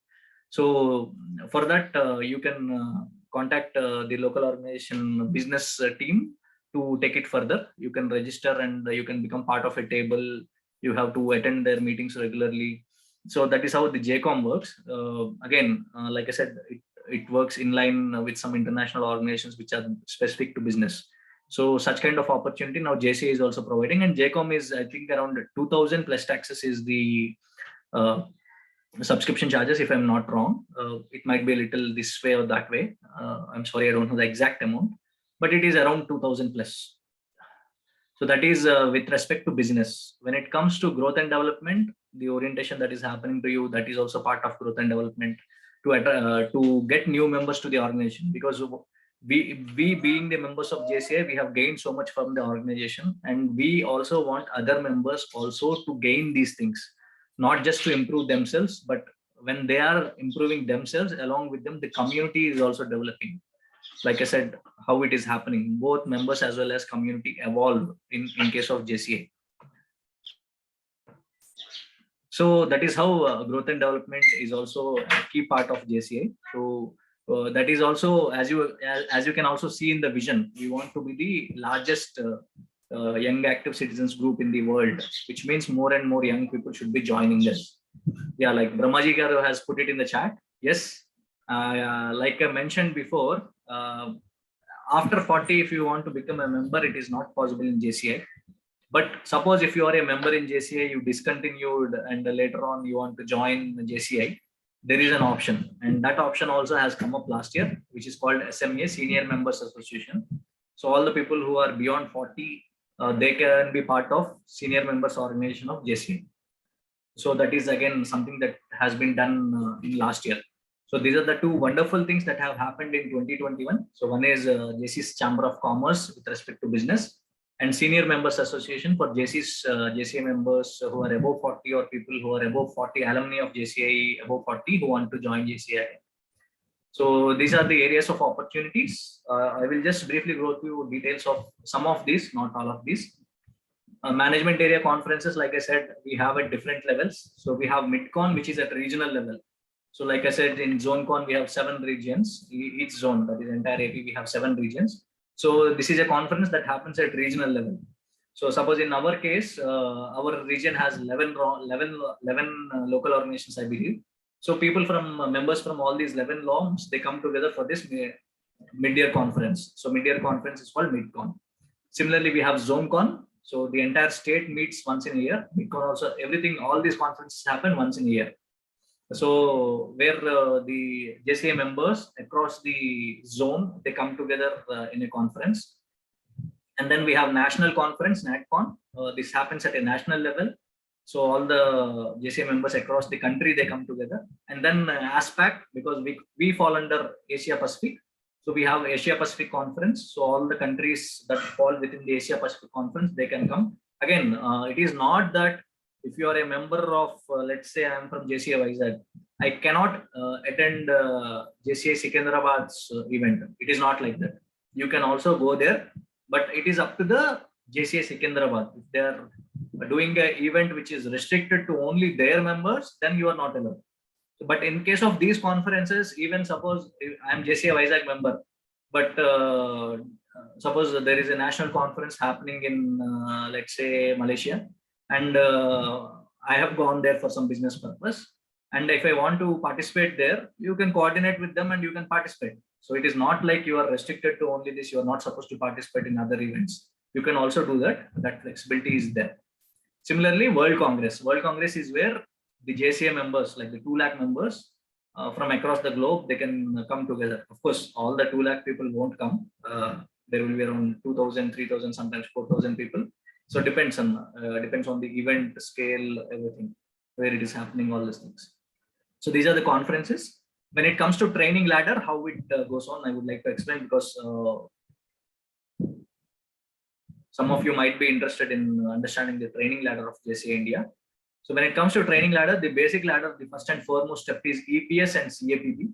So for that, you can contact the local organization business team to take it further. You can register and you can become part of a table. You have to attend their meetings regularly. So that is how the JCOM works. Again, like I said, it works in line with some international organizations which are specific to business. So such kind of opportunity now JCI is also providing, and JCOM is, I think, around 2000 plus taxes is the uh, subscription charges, if I'm not wrong. It might be a little this way or that way. I'm sorry, I don't know the exact amount, but it is around 2000 plus. So that is with respect to business. When it comes to growth and development, the orientation that is happening to you, that is also part of growth and development to get new members to the organization, because we being the members of JCI, we have gained so much from the organization, and we also want other members also to gain these things, not just to improve themselves, but when they are improving themselves, along with them, the community is also developing. Like I said, how it is happening, both members as well as community evolve in case of JCA. So that is how growth and development is also a key part of JCA. So that is also, as you can also see in the vision, we want to be the largest young active citizens group in the world, which means more and more young people should be joining this. Yeah, like Brahmaji Garu has put it in the chat. Yes, like I mentioned before, after 40, if you want to become a member, it is not possible in JCI. But suppose if you are a member in JCI, you discontinued, and later on you want to join JCI, there is an option. And that option also has come up last year, which is called SMA, Senior Members Association. So all the people who are beyond 40, they can be part of Senior Members Organization of JCI. So that is again something that has been done in last year. So these are the two wonderful things that have happened in 2021. So one is JC's Chamber of Commerce with respect to business, and Senior Members Association for JC's JCI members who are above 40, or people who are above 40, alumni of JCI above 40 who want to join JCI. So these are the areas of opportunities. I will just briefly go through details of some of these, not all of these. Management area conferences, like I said, we have at different levels. So we have MidCon, which is at regional level. So like I said, in ZoneCon, we have 7 regions. Each zone, that is entire AP, we have 7 regions. So this is a conference that happens at regional level. So suppose in our case, our region has 11 local organizations, I believe. So people from members from all these 11 LOMs, they come together for this mid-year conference. So mid-year conference is called MidCon. Similarly, we have ZoneCon. So the entire state meets once in a year. MidCon also, everything, all these conferences happen once in a year. So where the JCA members across the zone, they come together in a conference. And then we have national conference, NatCon. This happens at a national level. So all the JCA members across the country, they come together. And then ASPAC, because we fall under Asia Pacific. So we have Asia Pacific Conference. So all the countries that fall within the Asia Pacific Conference, they can come. Again, it is not that if you are a member of, let's say I am from JCI Vizag, I cannot attend JCI Secunderabad's event. It is not like that. You can also go there, but it is up to the JCI Secunderabad. If they are doing an event which is restricted to only their members, then you are not allowed. But in case of these conferences, even suppose I am JCI Vizag member, but suppose there is a national conference happening in, let's say, Malaysia, and I have gone there for some business purpose. And if I want to participate there, you can coordinate with them and you can participate. So it is not like you are restricted to only this. You are not supposed to participate in other events. You can also do that. That flexibility is there. Similarly, World Congress. World Congress is where the JCA members, like the 2 lakh members from across the globe, they can come together. Of course, all the 2 lakh people won't come. There will be around 2,000, 3,000, sometimes 4,000 people. So depends on the event scale, everything, where it is happening, all these things. So these are the conferences. When it comes to training ladder, how it goes on, I would like to explain, because some of you might be interested in understanding the training ladder of JCA India. So when it comes to training ladder, the basic ladder, the first and foremost step is EPS and CAPP.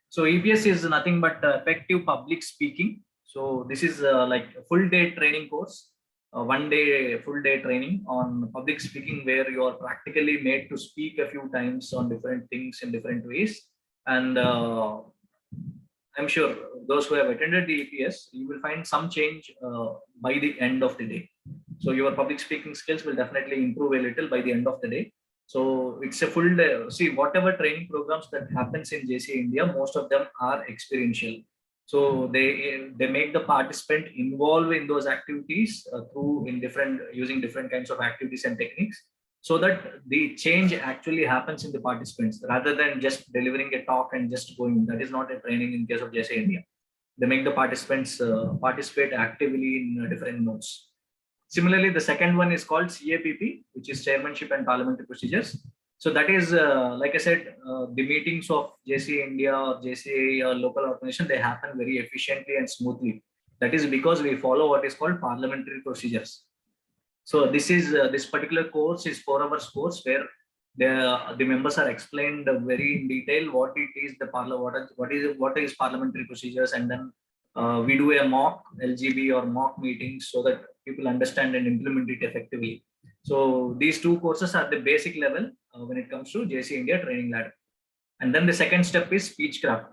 So EPS is nothing but effective public speaking. So this is like a full day training course. 1 day, full day training on public speaking, where you are practically made to speak a few times on different things in different ways. And I'm sure those who have attended the EPS, you will find some change by the end of the day. So your public speaking skills will definitely improve a little by the end of the day. So it's a full day. See, whatever training programs that happens in JCA India, most of them are experiential. So they make the participant involve in those activities using different kinds of activities and techniques, so that the change actually happens in the participants rather than just delivering a talk and just going. That is not a training in case of JCI India. They make the participants participate actively in different nodes. Similarly, the second one is called CAPP, which is Chairmanship and Parliamentary Procedures. So that is, like I said, the meetings of JCI India or JCI or local organization, they happen very efficiently and smoothly. That is because we follow what is called parliamentary procedures. So this particular course is 4 hours course where the members are explained very in detail what it is, what is parliamentary procedures, and then we do a mock LGB or mock meetings so that people understand and implement it effectively. So these two courses are the basic level when it comes to JC India training ladder. And then the second step is speechcraft.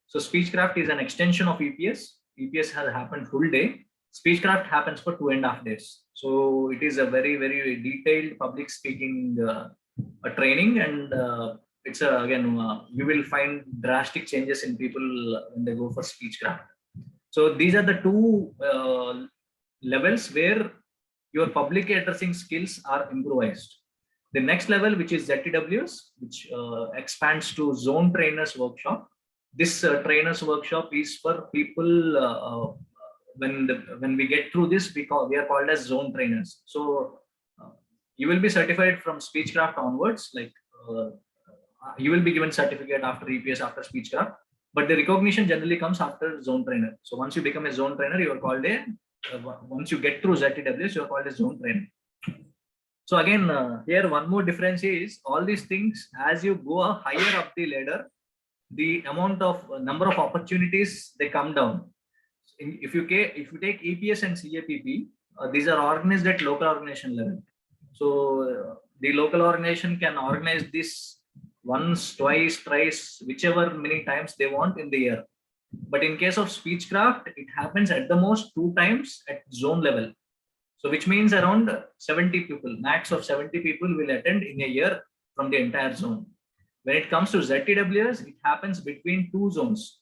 So speechcraft is an extension of EPS. EPS has happened full day. Speechcraft happens for 2.5 days. So it is a very, very detailed public speaking training, and it's again you will find drastic changes in people when they go for speechcraft. So these are the two levels where your public addressing skills are improvised. The next level, which is ZTWs, which expands to zone trainers workshop. This trainers workshop is for people when we get through this, we are called as zone trainers. So you will be certified from speechcraft onwards, like you will be given certificate after EPS, after speechcraft, but the recognition generally comes after zone trainer. So once you become a zone trainer, you are called once you get through ZTWs, you are called a zone trainer. So again, here one more difference is all these things, as you go higher up the ladder, the amount of number of opportunities, they come down. If you take EPS and CAPP, these are organized at local organization level. So the local organization can organize this once, twice, thrice, whichever many times they want in the year. But in case of speechcraft, it happens at the most 2 times at zone level. So which means around 70 people, max of 70 people will attend in a year from the entire zone. When it comes to ZTWs, it happens between 2 zones.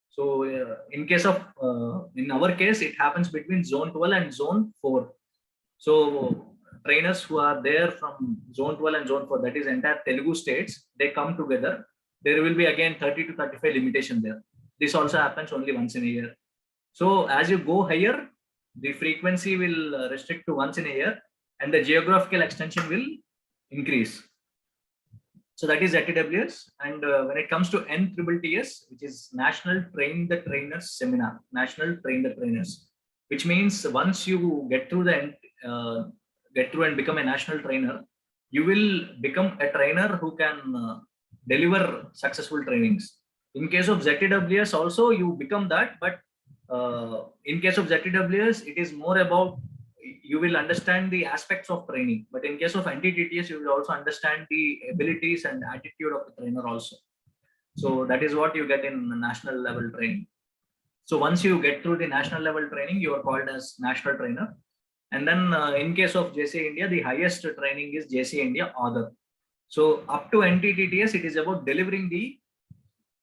So in our case, it happens between zone 12 and zone 4. So trainers who are there from zone 12 and zone 4, that is entire Telugu states, they come together. There will be again 30 to 35 limitation there. This also happens only once in a year. So as you go higher, the frequency will restrict to once in a year, and the geographical extension will increase. So that is ZTWS. And when it comes to NTTTS, which is National Train the Trainers Seminar, National Train the Trainers, which means once you get through and become a national trainer, you will become a trainer who can deliver successful trainings. In case of ZTWS also, you become that, but in case of ZTWS, it is more about you will understand the aspects of training. But in case of NTTTS, you will also understand the abilities and attitude of the trainer also. So that is what you get in national level training. So once you get through the national level training, you are called as national trainer. And then in case of JCI India, the highest training is JCI India Author. So up to NTTTS, it is about delivering the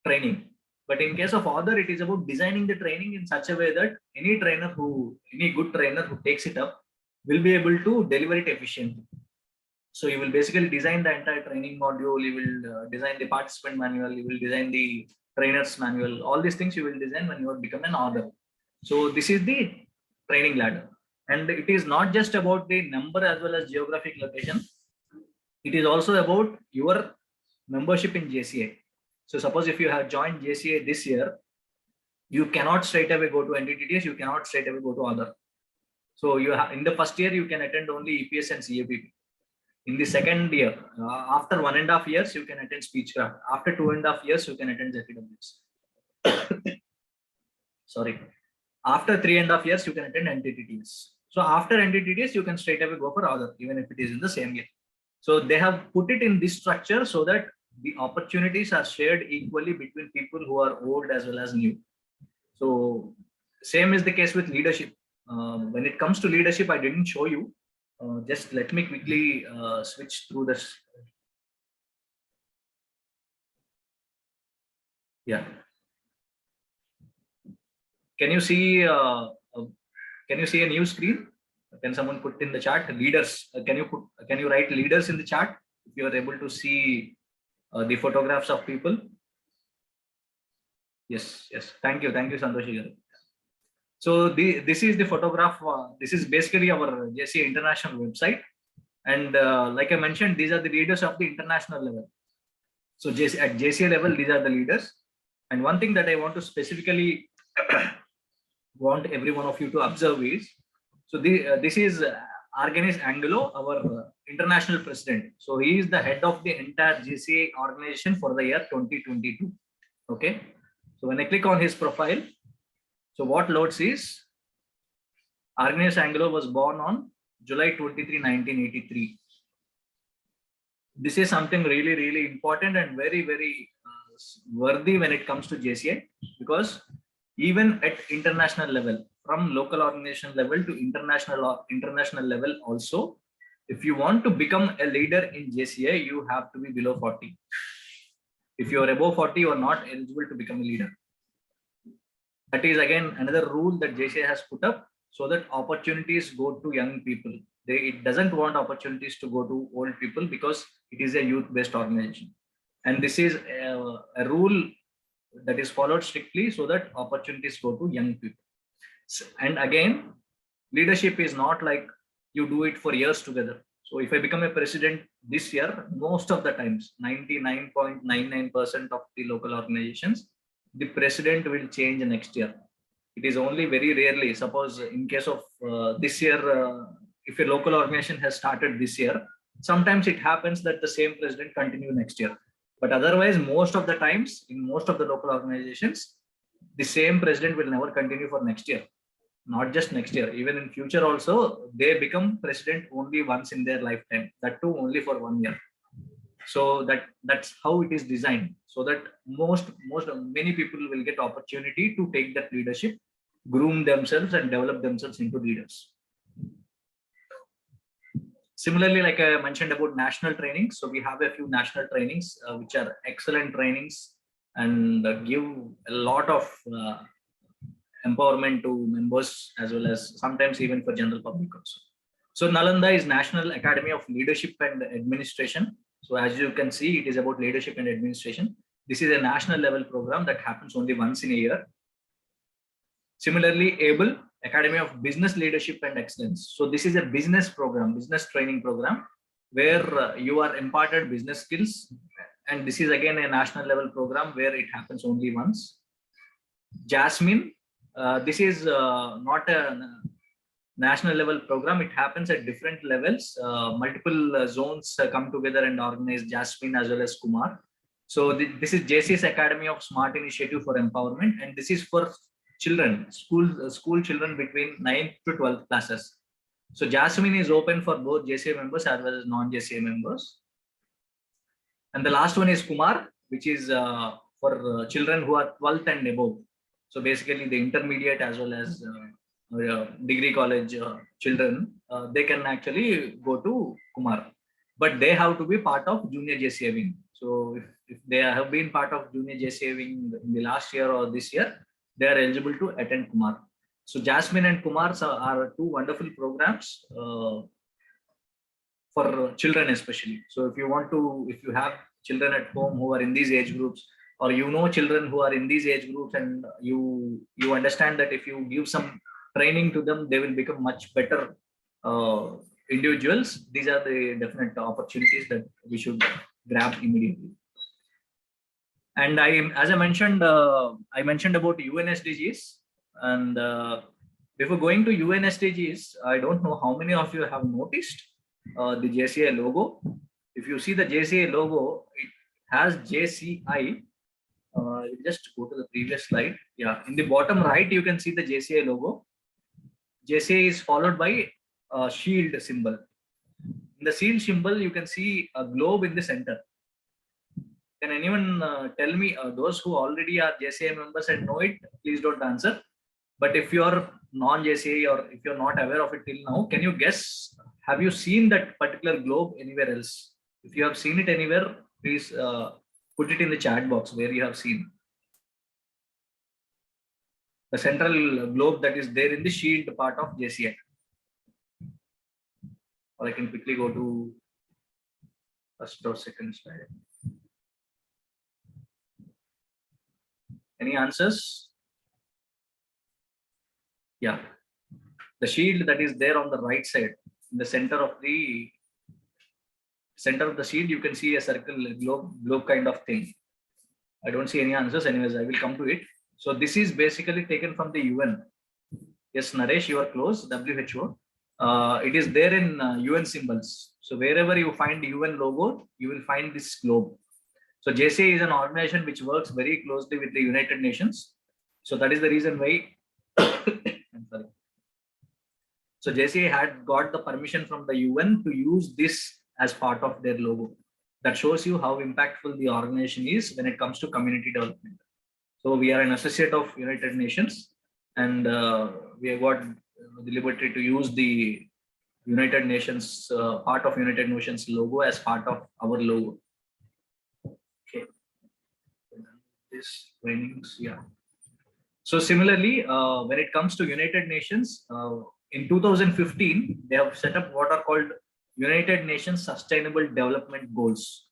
training. But in case of Author, it is about designing the training in such a way that any good trainer who takes it up will be able to deliver it efficiently. So you will basically design the entire training module, you will design the participant manual, you will design the trainer's manual, all these things you will design when you have become an author. So this is the training ladder. And it is not just about the number as well as geographic location. It is also about your membership in JCI. So suppose if you have joined JCI this year, you cannot straight away go to NTTTS, you cannot straight away go to Author. So in the first year, you can attend only EPS and CAPP. In the second year, after 1.5 years, you can attend speechcraft. After 2.5 years, you can attend ZTWs. Sorry. After 3.5 years, you can attend NTTTS. So after NTTTS, you can straight away go for Author, even if it is in the same year. So they have put it in this structure so that the opportunities are shared equally between people who are old as well as new. So same is the case with leadership. When it comes to leadership, I didn't show you. Just let me quickly switch through this. Yeah. Can you see? Can you see a new screen? Can someone put in the chat leaders? Can you write leaders in the chat if you are able to see the photographs of people? Yes, yes. Thank you, Santoshi garu. So this is the photograph. This is basically our JCI international website, and like I mentioned, these are the leaders of the international level. So at JCI level, these are the leaders. And one thing that I want to specifically want every one of you to observe is, so this is Arganis Angelo, our international president. So he is the head of the entire JCI organization for the year 2022. Okay. So when I click on his profile, so what loads is Arganis Angelo was born on July 23, 1983. This is something really, really important and very, very worthy when it comes to JCI, because even at international level, from local organization level to international level also, if you want to become a leader in JCI, you have to be below 40. If you are above 40, you are not eligible to become a leader. That is again another rule that JCI has put up, so that opportunities go to young people. It doesn't want opportunities to go to old people, because it is a youth-based organization. And this is a rule that is followed strictly, so that opportunities go to young people. And again, leadership is not like you do it for years together. So if I become a president this year, most of the times, 99.99% of the local organizations, the president will change next year. It is only very rarely, suppose in case of this year, if a local organization has started this year, sometimes it happens that the same president continue next year. But otherwise, most of the times, in most of the local organizations, the same president will never continue for next year. Not just next year, even in future also, they become president only once in their lifetime, that too only for 1 year. So that's how it is designed, so that many people will get opportunity to take that leadership, groom themselves and develop themselves into leaders. Similarly, like I mentioned about national trainings, so we have a few national trainings which are excellent trainings and give a lot of empowerment to members, as well as sometimes even for general public also. So Nalanda is National Academy of Leadership and Administration. So as you can see, it is about leadership and administration. This is a national level program that happens only once in a year. Similarly, ABLE, Academy of Business Leadership and Excellence. So this is a business program, business training program, where you are imparted business skills. And this is again a national level program where it happens only once. Jasmine, this is not a national level program. It happens at different levels. Multiple zones come together and organize Jasmine as well as Kumar. So this is JC's Academy of Smart Initiative for Empowerment, and this is for children, school children between 9th to 12th classes. So Jasmine is open for both JCA members as well as non-JCA members. And the last one is Kumar, which is for children who are 12th and above. So basically the intermediate as well as degree college children, they can actually go to Kumar, but they have to be part of junior JCA wing. So if they have been part of junior JCA wing in the last year or this year, they are eligible to attend Kumar. So Jasmine and Kumar are two wonderful programs for children especially. So if you have children at home who are in these age groups, or you know children who are in these age groups, and you understand that if you give some training to them, they will become much better individuals. These are the definite opportunities that we should grab immediately. And as I mentioned about UN SDGs, and before going to UN SDGs, I don't know how many of you have noticed the JCI logo. If you see the JCI logo, it has JCI. Just go to the previous slide. Yeah, in the bottom right, you can see the JCI logo. JCI is followed by a shield symbol. In the shield symbol, you can see a globe in the center. Can anyone tell me, those who already are JCI members and know it, please don't answer. But if you are non-JCI or if you're not aware of it till now, can you guess, have you seen that particular globe anywhere else? If you have seen it anywhere, please put it in the chat box where you have seen. the central globe that is there in the shield part of JCI. Or I can quickly go to first or second slide. Any answers? Yeah. The shield that is there on the right side, in the center of the shield, you can see a circle, globe kind of thing. I don't see any answers. Anyways, I will come to it. So this is basically taken from the UN. Yes, Naresh, you are close. WHO. It is there in UN symbols. So wherever you find UN logo, you will find this globe. So JCI is an organization which works very closely with the United Nations. So that is the reason why. I'm sorry. So JCI had got the permission from the UN to use this as part of their logo. That shows you how impactful the organization is when it comes to community development. So we are an associate of United Nations, and we have got the liberty to use the United Nations, part of United Nations logo as part of our logo. Okay. This trainings, yeah. So similarly, when it comes to United Nations, in 2015, they have set up what are called United Nations Sustainable Development Goals.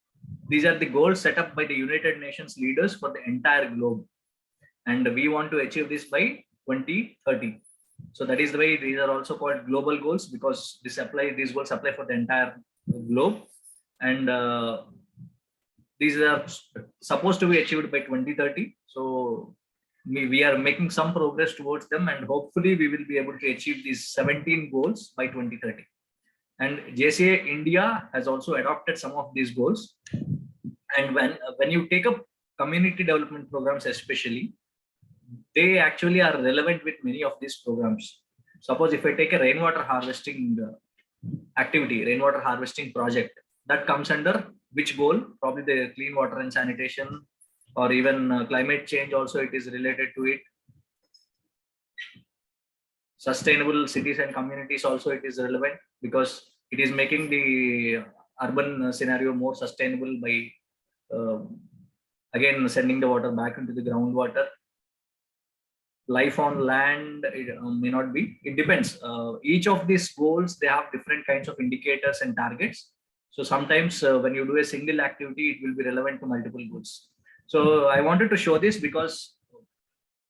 These are the goals set up by the United Nations leaders for the entire globe. And we want to achieve this by 2030. So that is the way these are also called global goals, because these goals apply for the entire globe. And these are supposed to be achieved by 2030. So we are making some progress towards them, and hopefully we will be able to achieve these 17 goals by 2030. And JCI India has also adopted some of these goals. And when you take up community development programs, especially, they actually are relevant with many of these programs. Suppose if I take a rainwater harvesting activity, rainwater harvesting project, that comes under which goal? Probably the clean water and sanitation, or even climate change also, it is related to it. Sustainable cities and communities also, it is relevant, because it is making the urban scenario more sustainable by again sending the water back into the groundwater. Life on land, it may not be, it depends. Each of these goals, they have different kinds of indicators and targets. So sometimes when you do a single activity, it will be relevant to multiple goals. So I wanted to show this because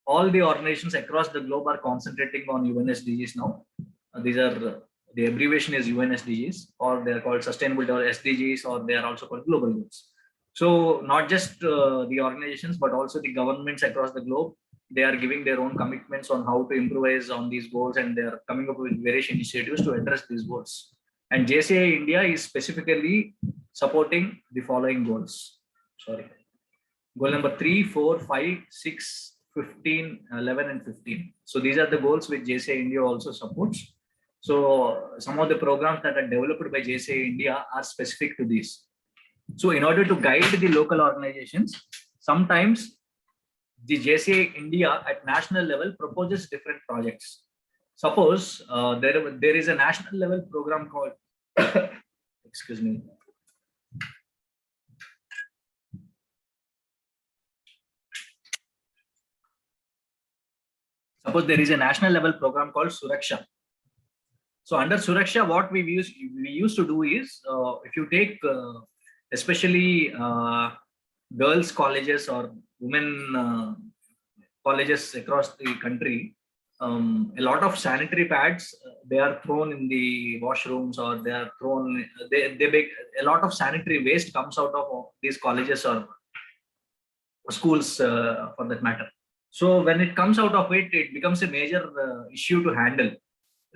all the organizations across the globe are concentrating on UN SDGs now. These are the abbreviation is UN SDGs, or they are called Sustainable Development SDGs, or they are also called global goals. So not just the organizations, but also the governments across the globe, they are giving their own commitments on how to improvise on these goals, and they are coming up with various initiatives to address these goals. And JCI India is specifically supporting the following goals. Sorry. Goal number 3, 4, 5, 6, 15, 11, and 15. So these are the goals which JCI India also supports. So some of the programs that are developed by JCI India are specific to these. So in order to guide the local organizations, sometimes the JCI India at national level proposes different projects. Suppose there is a national level program called, excuse me. Suppose there is a national level program called Suraksha. So under Suraksha, what we used to do is, if you take especially girls' colleges or women colleges across the country, a lot of sanitary pads, they are thrown in the washrooms, or they are thrown, they make a lot of sanitary waste comes out of these colleges or schools for that matter. So when it comes out of it, it becomes a major issue to handle.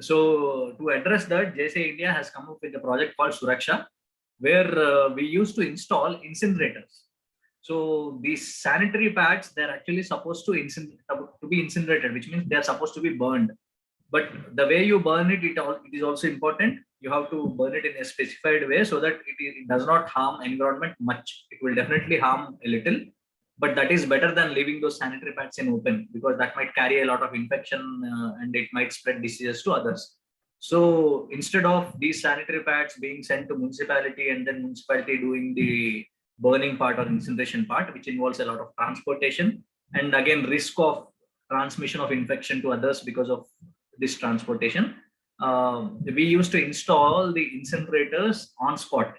So to address that, JCI India has come up with a project called Suraksha, where we used to install incinerators. So these sanitary pads, they're actually supposed to be incinerated, which means they're supposed to be burned. But the way you burn it, it is also important. You have to burn it in a specified way so that it does not harm environment much. It will definitely harm a little, but that is better than leaving those sanitary pads in open, because that might carry a lot of infection and it might spread diseases to others. So instead of these sanitary pads being sent to municipality and then municipality doing the burning part or incineration part, which involves a lot of transportation and again risk of transmission of infection to others because of this transportation, we used to install the incinerators on spot.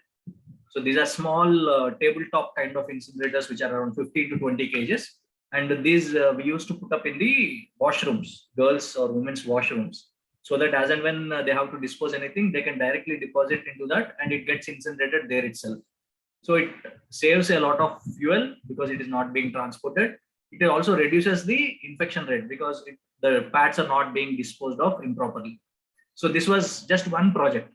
So these are small tabletop kind of incinerators, which are around 15 to 20 kgs. And these we used to put up in the washrooms, girls or women's washrooms, so that as and when they have to dispose anything, they can directly deposit into that and it gets incinerated there itself. So it saves a lot of fuel because it is not being transported. It also reduces the infection rate because the pads are not being disposed of improperly. So this was just one project.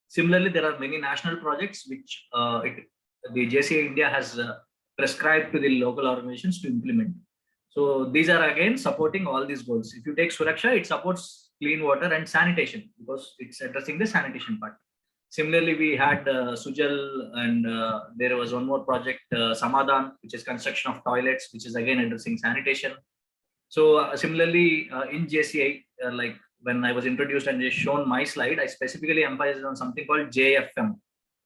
Similarly, there are many national projects which the JCI India has prescribed to the local organizations to implement. So these are again supporting all these goals. If you take Suraksha, it supports clean water and sanitation because it's addressing the sanitation part. Similarly, we had Sujal, and there was one more project, Samadhan, which is construction of toilets, which is again addressing sanitation. So similarly, in JCI, like when I was introduced and just shown my slide, I specifically emphasized on something called JFM.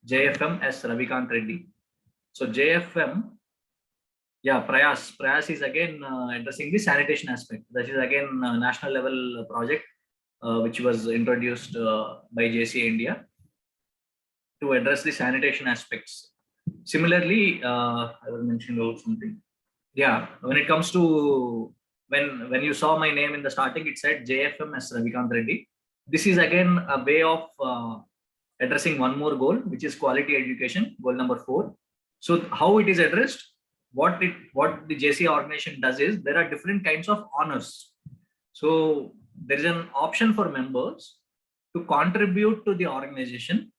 JFM as Ravi Kanth Reddy. So JFM, yeah, Prayas is again addressing the sanitation aspect. That is again a national level project which was introduced by JCI India to address the sanitation aspects. Similarly, I was mentioning about something. Yeah, when it comes to when you saw my name in the starting, it said JFM as Ravikant Reddy. This is again a way of addressing one more goal, which is quality education, goal number 4. So how it is addressed? What the JCI organization does is there are different kinds of honors. So there is an option for members to contribute to the organization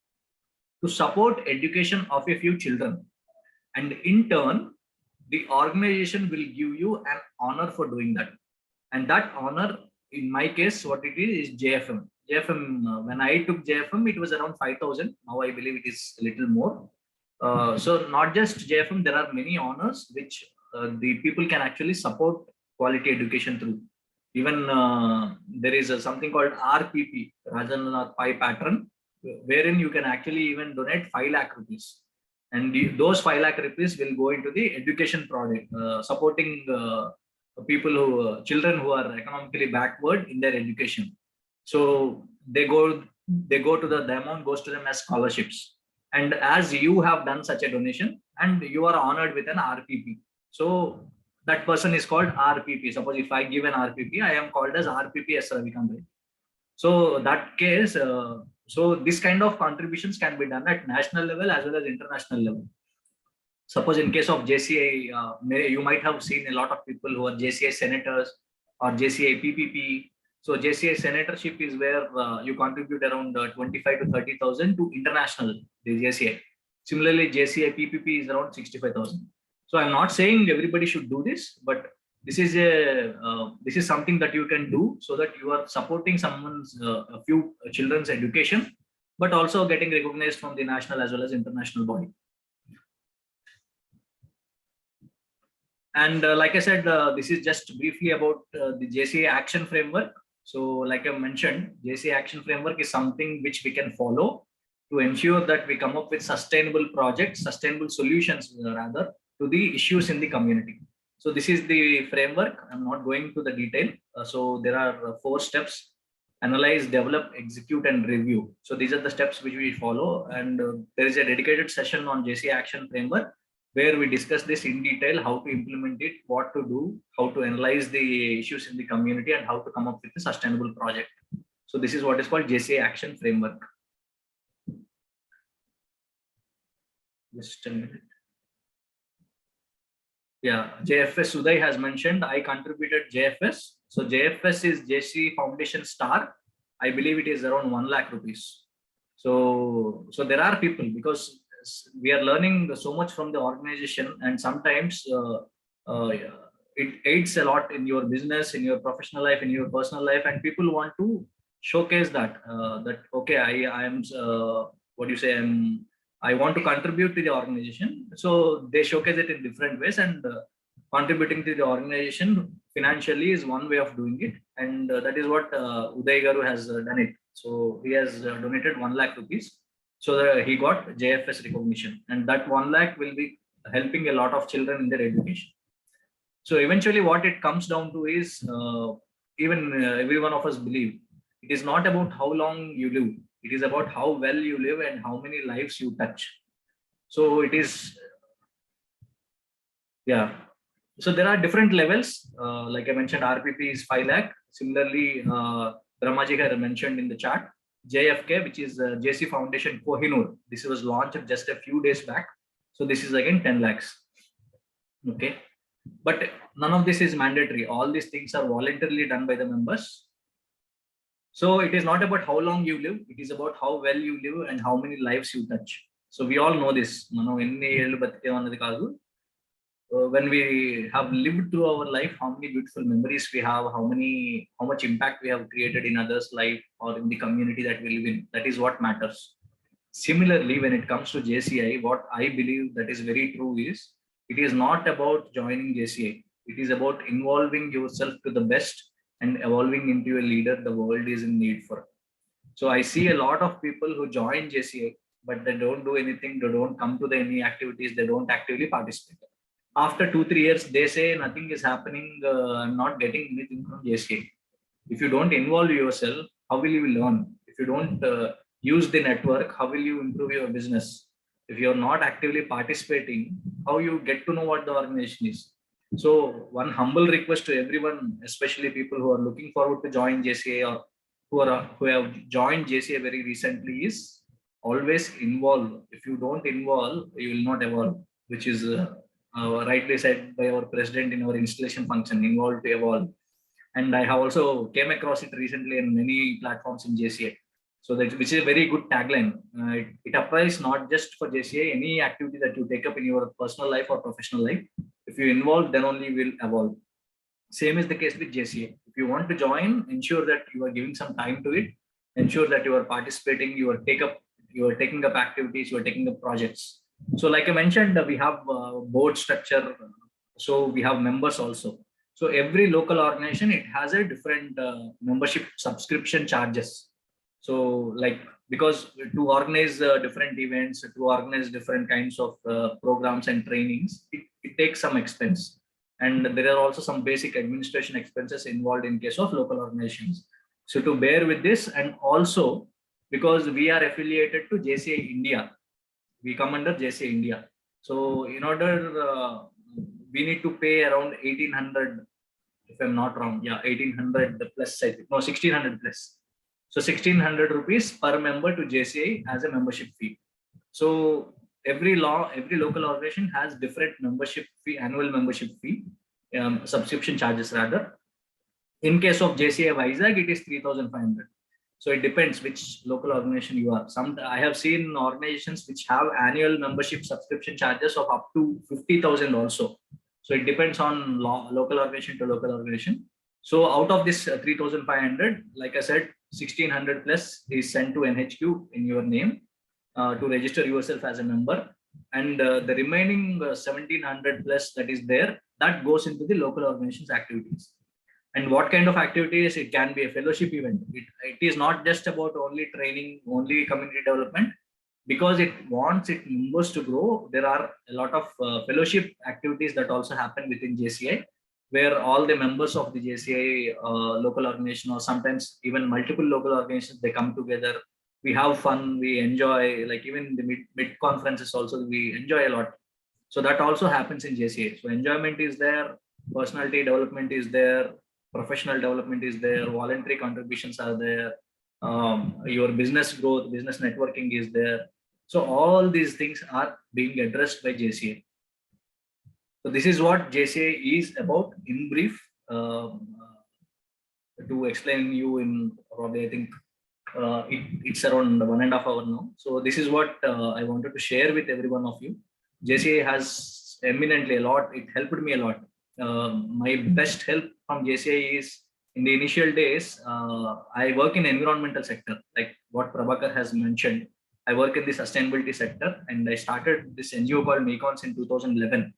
to support education of a few children, and in turn the organization will give you an honor for doing that. And that honor, in my case, what it is JFM. When I took JFM, it was around 5,000. Now I believe it is a little more. So not just JFM, there are many honors which the people can actually support quality education through. Even there is something called RPP, Rajannath Pai pattern, wherein you can actually even donate 5 lakh rupees. And those 5 lakh rupees will go into the education project, supporting people children who are economically backward in their education. So they go to the amount goes to them as scholarships. And as you have done such a donation and you are honored with an RPP, so that person is called RPP. Suppose if I give an RPP, I am called as RPP as Ravikant. So that case, so this kind of contributions can be done at national level as well as international level. Suppose in case of JCI, you might have seen a lot of people who are JCI senators or JCI PPP. So JCI senatorship is where you contribute around 25 to 30,000 to international, the JCI. Similarly, JCI PPP is around 65,000. So I'm not saying everybody should do this, but this is something that you can do so that you are supporting someone's a few children's education, but also getting recognized from the national as well as international body. And like I said, this is just briefly about the JCI action framework. So like I mentioned, JCI action framework is something which we can follow to ensure that we come up with sustainable projects, sustainable solutions rather, to the issues in the community. So this is the framework. I'm not going to the detail. So there are 4 steps: analyze, develop, execute, and review. So these are the steps which we follow. And there is a dedicated session on JCI action framework where we discuss this in detail, how to implement it, what to do, how to analyze the issues in the community, and how to come up with a sustainable project. So this is what is called JCI action framework. Just a minute. Yeah, JFS Uday has mentioned, I contributed JFS. So JFS is JC Foundation Star. I believe it is around 1 lakh rupees. So there are people, because we are learning so much from the organization, and sometimes it aids a lot in your business, in your professional life, in your personal life, and people want to showcase that okay, I am what do you say, I want to contribute to the organization. So they showcase it in different ways, and contributing to the organization financially is one way of doing it, and that is what Uday Garu has done it. So he has donated 1 lakh rupees. So that he got JFS recognition, and that 1 lakh will be helping a lot of children in their education. So eventually what it comes down to is, even every one of us believe, it is not about how long you live. It is about how well you live and how many lives you touch. So it is, yeah. So there are different levels. Like I mentioned, RPP is 5 lakh. Similarly, Brahmaji had mentioned in the chat, JFK, which is JC Foundation Kohinoor. This was launched just a few days back. So this is again 10 lakhs. Okay. But none of this is mandatory. All these things are voluntarily done by the members. So it is not about how long you live. It is about how well you live and how many lives you touch. So we all know this. When we have lived through our life, how many beautiful memories we have, how much impact we have created in others' life or in the community that we live in. That is what matters. Similarly, when it comes to JCI, what I believe that is very true is, it is not about joining JCI. It is about involving yourself to the best and evolving into a leader the world is in need for. So I see a lot of people who join JCI, but they don't do anything. They don't come to any activities. They don't actively participate. After 2 3 years, they say nothing is happening. I'm not getting anything from JCI. If you don't involve yourself, how will you learn? If you don't use the network, how will you improve your business? If you're not actively participating, how you get to know what the organization is? So one humble request to everyone, especially people who are looking forward to join JCA or who have joined JCA very recently, is always involve. If you don't involve, you will not evolve, which is rightly said by our president in our installation function, involve to evolve. And I have also came across it recently in many platforms in JCA. So that, which is a very good tagline. It applies not just for JCA, any activity that you take up in your personal life or professional life. If you involve, then only will evolve. Same is the case with JCA. If you want to join, ensure that you are giving some time to it. Ensure that you are participating, you are taking up activities, you are taking up projects. So like I mentioned, we have board structure. So we have members also. So every local organization, it has a different membership subscription charges. So like, because to organize different events, to organize different kinds of programs and trainings, it takes some expense. And there are also some basic administration expenses involved in case of local organizations. So to bear with this, and also because we are affiliated to JCI India, we come under JCI India. So in order, we need to pay around 1800, if I'm not wrong. Yeah, 1800 plus, I think. No, 1600 plus. So 1600 rupees per member to JCI as a membership fee. So every local organization has different membership fee, annual membership fee, subscription charges rather. In case of JCI Vizag, it is 3,500. So it depends which local organization you are. Some I have seen organizations which have annual membership subscription charges of up to 50,000 also. So it depends on local organization to local organization. So out of this 3,500, like I said, 1,600 plus is sent to NHQ in your name to register yourself as a member. And the remaining 1,700 plus that is there, that goes into the local organization's activities. And what kind of activities? It can be a fellowship event. It is not just about only training, only community development. Because it wants its members to grow, there are a lot of fellowship activities that also happen within JCI, where all the members of the JCI local organization, or sometimes even multiple local organizations, they come together. We have fun, we enjoy, like even the mid conferences also, we enjoy a lot. So that also happens in JCA. So enjoyment is there, personality development is there, professional development is there, voluntary contributions are there, your business growth, business networking is there. So all these things are being addressed by JCA. So this is what JCA is about in brief. To explain you in probably, I think it's around 1.5 hours now. So this is what I wanted to share with every one of you. JCA has eminently a lot. It helped me a lot. My best help from JCI is, in the initial days, I work in environmental sector, like what Prabhakar has mentioned. I work in the sustainability sector, and I started this NGO called Mekons in 2011.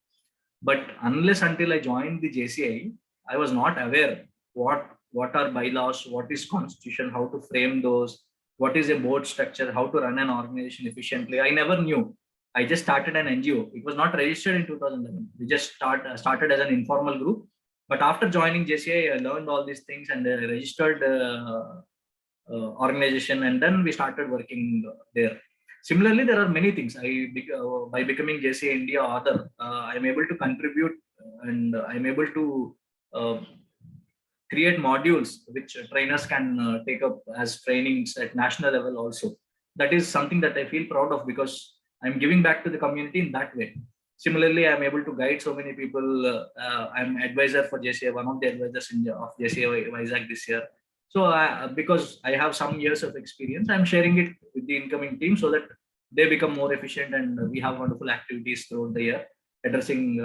But unless until I joined the JCI, I was not aware what are bylaws, what is constitution, how to frame those, what is a board structure, how to run an organization efficiently. I never knew. I just started an NGO. It was not registered in 2011. We just started as an informal group. But after joining JCI, I learned all these things and registered organization, and then we started working there. Similarly, there are many things. By becoming JCI India author, I am able to contribute and I am able to uh, create modules which trainers can take up as trainings at national level also. That is something that I feel proud of because I'm giving back to the community in that way. Similarly, I'm able to guide so many people. I'm advisor for JCI, one of the advisors of JCI Vizag this year. So because I have some years of experience, I'm sharing it with the incoming team so that they become more efficient, and we have wonderful activities throughout the year addressing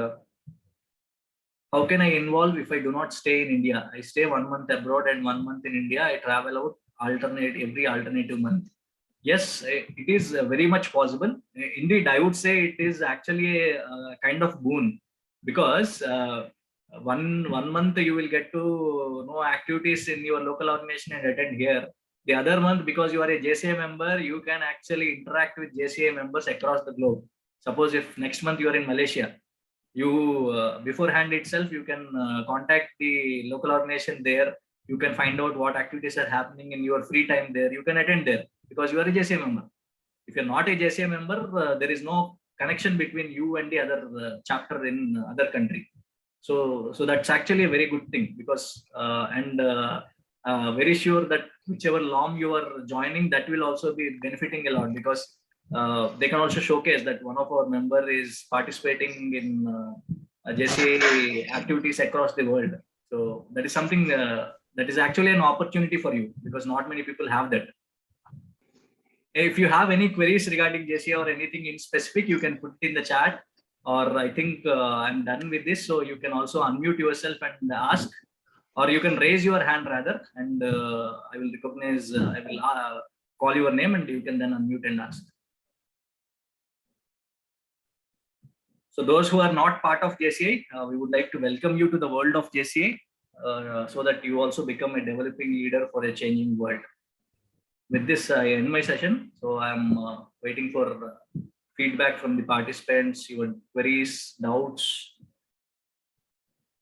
how can I involve if I do not stay in India? I stay 1 month abroad and 1 month in India. I travel out every alternative month. Yes, it is very much possible. Indeed, I would say it is actually a kind of boon because one month you will get to know activities in your local organization and attend here. The other month, because you are a JCA member, you can actually interact with JCA members across the globe. Suppose if next month you are in Malaysia, you beforehand itself you can contact the local organization there. You can find out what activities are happening in your free time there. You can attend there because you are a JCA member. If you're not a JCA member, there is no connection between you and the other chapter in other country. So that's actually a very good thing because and very sure that whichever LOM you are joining, that will also be benefiting a lot because they can also showcase that one of our member is participating in JCA activities across the world. So that is something that is actually an opportunity for you because not many people have that. If you have any queries regarding JCA or anything in specific, you can put it in the chat, or I think I'm done with this. So you can also unmute yourself and ask, or you can raise your hand rather, and I will recognize, I will call your name and you can then unmute and ask. So those who are not part of JCI, we would like to welcome you to the world of JCI so that you also become a developing leader for a changing world. With this, I end my session. So I'm waiting for feedback from the participants, your queries, doubts.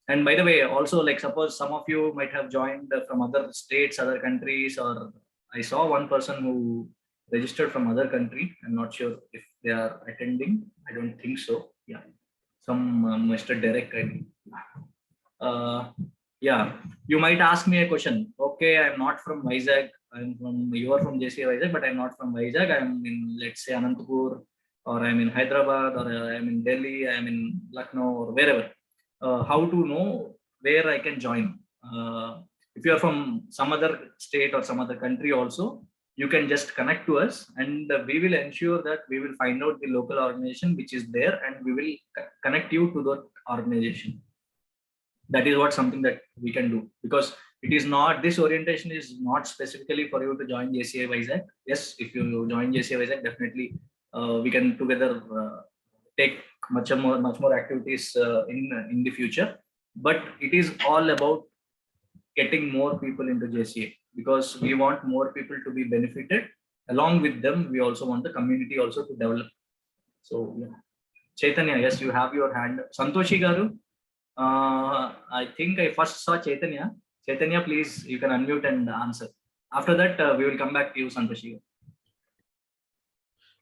And by the way, also, like suppose some of you might have joined from other states, other countries, or I saw one person who registered from other country. I'm not sure if they are attending. I don't think so. Yeah, some Mr. Derek, I think. Yeah, you might ask me a question. Okay, I'm not from Vizag. You are from JCI Vizag, but I'm not from Vizag. I'm in, let's say, Anantapur, or I'm in Hyderabad, or I'm in Delhi, I'm in Lucknow, or wherever. How to know where I can join? If you are from some other state or some other country also, you can just connect to us, and we will ensure that we will find out the local organization which is there, and we will connect you to that organization. That is what something that we can do, because it is not, this orientation is not specifically for you to join JCI Vizag. Yes, if you join JCI Vizag, definitely we can together take much more activities in the future. But it is all about getting more people into JCA because we want more people to be benefited. Along with them, we also want the community also to develop. So yeah. Chaitanya, yes, you have your hand. Santoshi Garu, I think I first saw Chaitanya. Chaitanya, please, you can unmute and answer. After that, we will come back to you, Santoshi.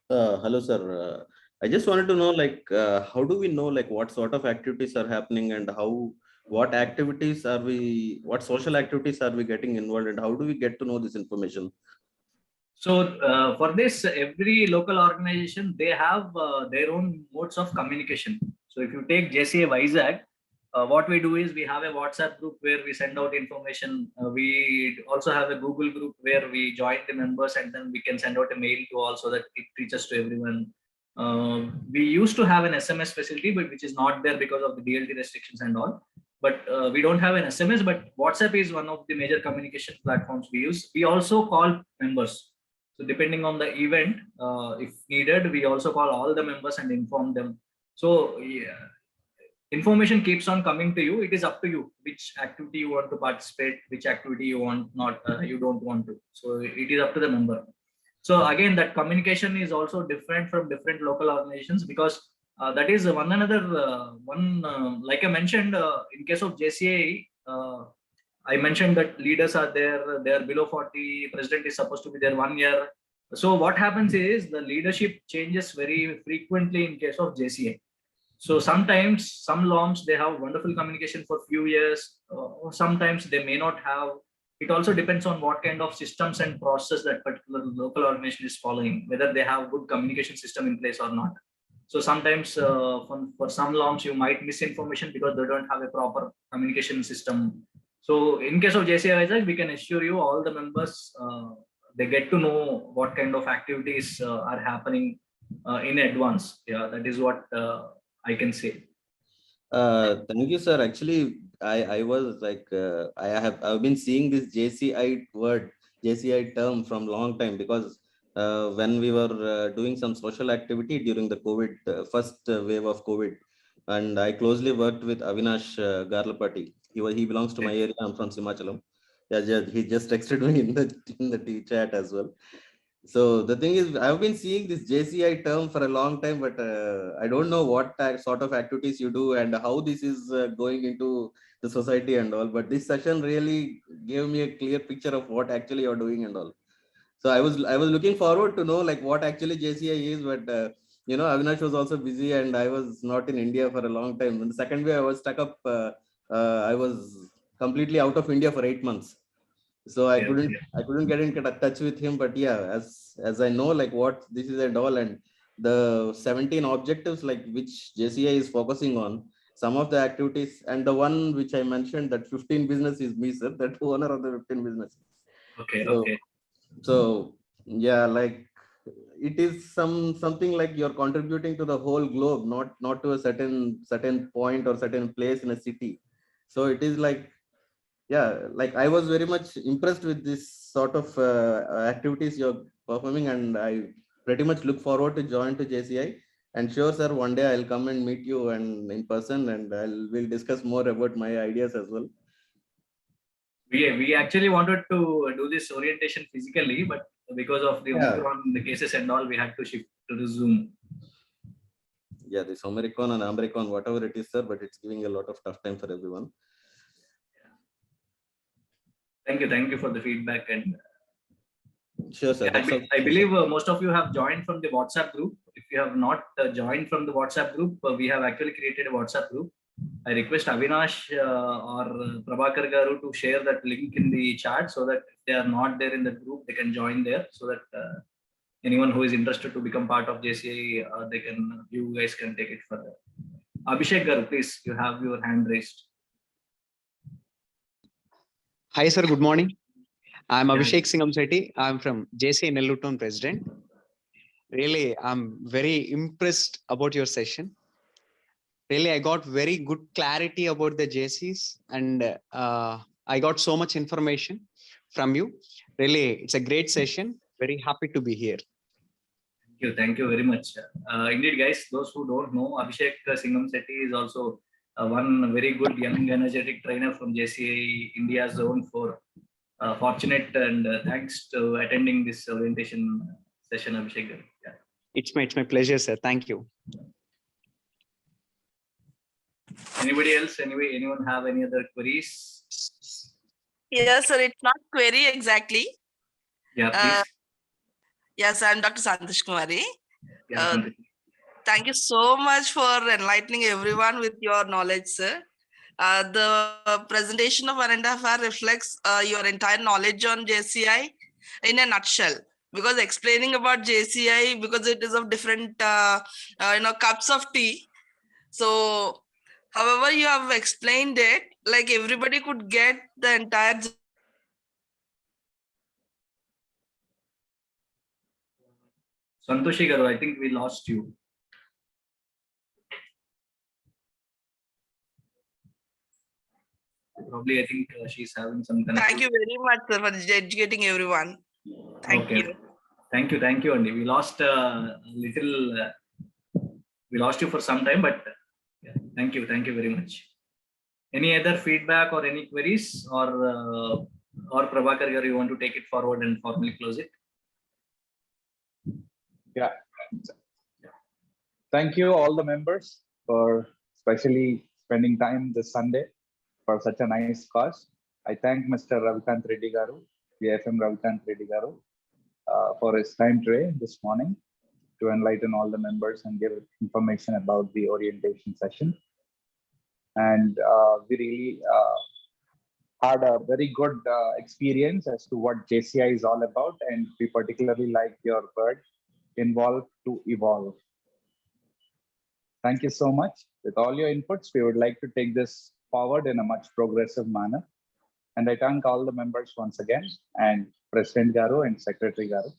Hello, sir. I just wanted to know, like, how do we know, like, what sort of activities are happening and what activities are what social activities are we getting involved in? How do we get to know this information? So for this, every local organization, they have their own modes of communication. So if you take JCA Vizag, what we do is we have a WhatsApp group where we send out information. We also have a Google group where we join the members, and then we can send out a mail to all so that it reaches to everyone. We used to have an SMS facility, but which is not there because of the DLT restrictions and all. But we don't have an SMS, but WhatsApp is one of the major communication platforms we use. We also call members. So depending on the event, if needed, we also call all the members and inform them. So yeah, information keeps on coming to you. It is up to you which activity you want to participate, which activity you want not, you don't want to. So it is up to the member. So again, that communication is also different from different local organizations, because that is one another like I mentioned, in case of JCI, I mentioned that leaders are there, they are below 40, president is supposed to be there 1 year. So what happens is the leadership changes very frequently in case of JCI. So sometimes some LOMs, they have wonderful communication for few years, or sometimes they may not have. It also depends on what kind of systems and process that particular local organization is following, whether they have good communication system in place or not. So sometimes for some LOMs, you might miss information because they don't have a proper communication system. So in case of JCI Vizag, we can assure you all the members, they get to know what kind of activities are happening in advance. Yeah, that is what I can say. Thank you, sir. Actually, I was like I've been seeing this JCI word, JCI term from long time, because when we were doing some social activity during the COVID first wave of COVID, and I closely worked with Avinash Garlapati. He belongs to my area. I'm from Simachalam. Yeah, he just texted me in the chat as well. So the thing is, I've been seeing this JCI term for a long time, but I don't know what sort of activities you do and how this is going into the society and all. But this session really gave me a clear picture of what actually you're doing and all. So I was looking forward to know like what actually JCI is, but Avinash was also busy and I was not in India for a long time. And the second way I was stuck up, I was completely out of India for 8 months. So I Yes, couldn't yes. I couldn't get in touch with him. But yeah, as I know like what this is and all, and the 17 objectives like which JCI is focusing on, some of the activities, and the one which I mentioned, that 15 business is me, sir, that owner of the 15 business. Okay, So okay. so yeah, like it is something like you're contributing to the whole globe, not to a certain point or certain place in a city. So it is like, yeah, like I was very much impressed with this sort of activities you're performing, and I pretty much look forward to join to JCI. And sure, sir, one day I'll come and meet you and in person, and we'll discuss more about my ideas as well. We actually wanted to do this orientation physically, but because of the Yeah, Omicron, the cases and all, we had to shift to the Zoom. yeah, this American and American, whatever it is, sir, but it's giving a lot of tough time for everyone. Thank you for the feedback. And Sure, sir. That's all. I believe most of you have joined from the WhatsApp group. If you have not joined from the WhatsApp group, we have actually created a WhatsApp group. I request Avinash or Prabhakar Garu to share that link in the chat, so that if they are not there in the group, they can join there, so that anyone who is interested to become part of JCI, you guys can take it further. Abhishek Garu, please, you have your hand raised. Hi, sir. Good morning. I'm Yeah. Abhishek Singham Sethi. I'm from JCI Nelluton President. Really, I'm very impressed about your session. Really, I got very good clarity about the JCs, and I got so much information from you. Really, it's a great session. Very happy to be here. Thank you very much. Indeed, guys, those who don't know, Abhishek Singham Sethi is also one very good young energetic trainer from JCI India Zone 4. Fortunate, and thanks to attending this orientation session, Abhishek. Yeah. It's my pleasure, sir. Thank you. Anybody else? Anyone have any other queries? Yes, sir. It's not query exactly. Yeah, please. Yes, I'm Dr. Santosh Kumari. Yeah, Thank you so much for enlightening everyone with your knowledge, sir. The presentation of 1.5 hours reflects your entire knowledge on JCI in a nutshell. Because explaining about JCI, because it is of different cups of tea. So, however you have explained it, like everybody could get the entire. Santoshi Garu, I think we lost you. Probably, I think she's having some kind of. Thank you very much, sir, for educating everyone. Thank you. Thank you, Andy. We lost we lost you for some time, but yeah, thank you very much. Any other feedback or any queries, or Prabhakar Garu, you want to take it forward and formally close it? Yeah. Thank you all the members for especially spending time this Sunday for such a nice cause. I thank Mr. Ravikanth Reddy Garu, JFM Ravikanth Reddy Garu, for his time today, this morning, to enlighten all the members and give information about the orientation session. And we really had a very good experience as to what JCI is all about, and we particularly like your word, involve to evolve. Thank you so much. With all your inputs, we would like to take this forward in a much progressive manner. And I thank all the members once again, and President Garu and Secretary Garu.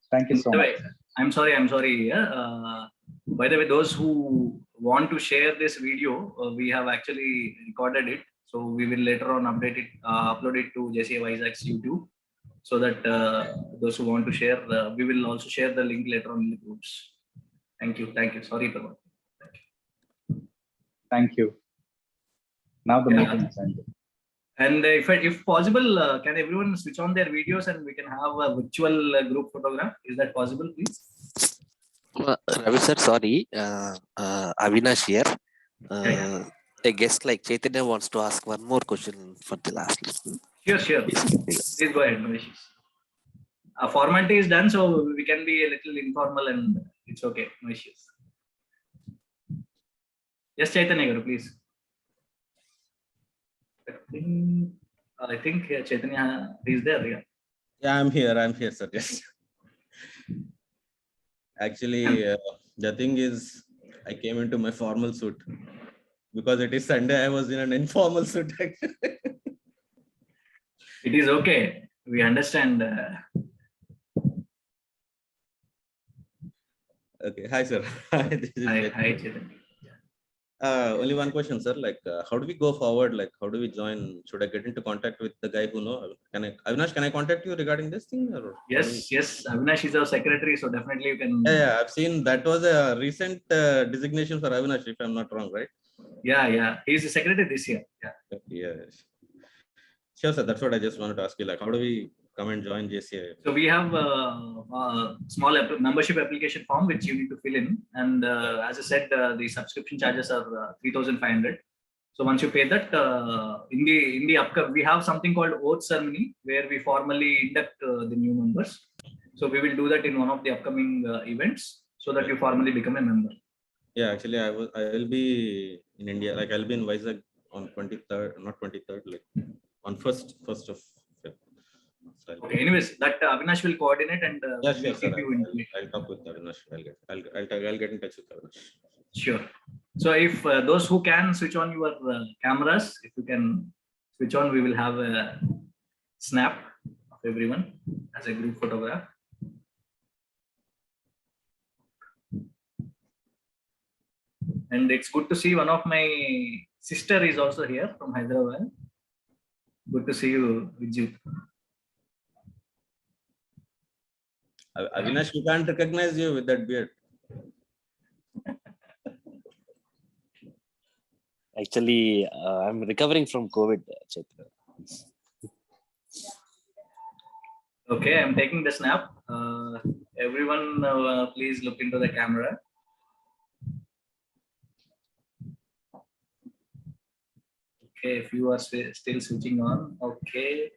Thank you so much. I'm sorry. By the way, those who want to share this video, we have actually recorded it. So we will later on update it, upload it to JCI Vizag's YouTube, so that those who want to share, we will also share the link later on in the groups. Thank you. Sorry, Prabha. Thank you. Now the meeting is ended. And if possible, can everyone switch on their videos and we can have a virtual group photograph? Is that possible, please? Ravi sir, sorry. Avinash here. A guest like Chaitanya wants to ask one more question for the last lesson. Sure. Please go ahead, no issues. Formality is done, so we can be a little informal and it's okay, no issues. Yes, Chaitanya Garu, please. I think Chaitanya is there. Yeah, I'm here, sir. Yes. Actually, the thing is, I came into my formal suit because it is Sunday. I was in an informal suit. Actually. It is okay. We understand. Okay. Hi, sir. Hi, Chaitanya. Only one question, sir. Like, how do we go forward? Like, how do we join? Should I get into contact with the guy who knows? Avinash, can I contact you regarding this thing? Or Yes. Avinash is our secretary, so definitely you can. Yeah. I've seen that was a recent designation for Avinash, if I'm not wrong, right? Yeah. He's the secretary this year. Yeah. Yes. Sure, sir. That's what I just wanted to ask you. Like, how do we come and join JCI? So we have a small membership application form which you need to fill in, and as I said, the subscription charges are 3,500. So once you pay that, in the upcoming, we have something called oath ceremony where we formally induct the new members. So we will do that in one of the upcoming events, so that you formally become a member. Yeah, actually, I will be in India. Like, I'll be in Vizag on 23rd, not 23rd, like on first of February. So okay. Anyways, that Avinash will coordinate and yeah, we'll sure, keep you in. I'll talk with Avinash. I'll get in touch with Avinash. Sure. So if those who can switch on your cameras, if you can switch on, we will have a snap of everyone as a group photograph. And it's good to see one of my sister is also here from Hyderabad. Good to see you, Vijay. Avinash, we can't recognize you with that beard. Actually, I'm recovering from COVID, Chaitra. Okay, I'm taking the snap. Everyone, please look into the camera. Okay, if you are still switching on, okay.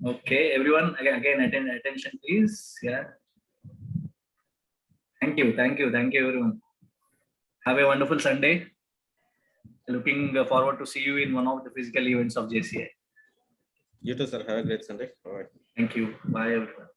Okay, everyone, again, attention, please. Yeah. Thank you, everyone. Have a wonderful Sunday. Looking forward to see you in one of the physical events of JCI. You too, sir. Have a great Sunday. All right. Thank you. Bye, everyone.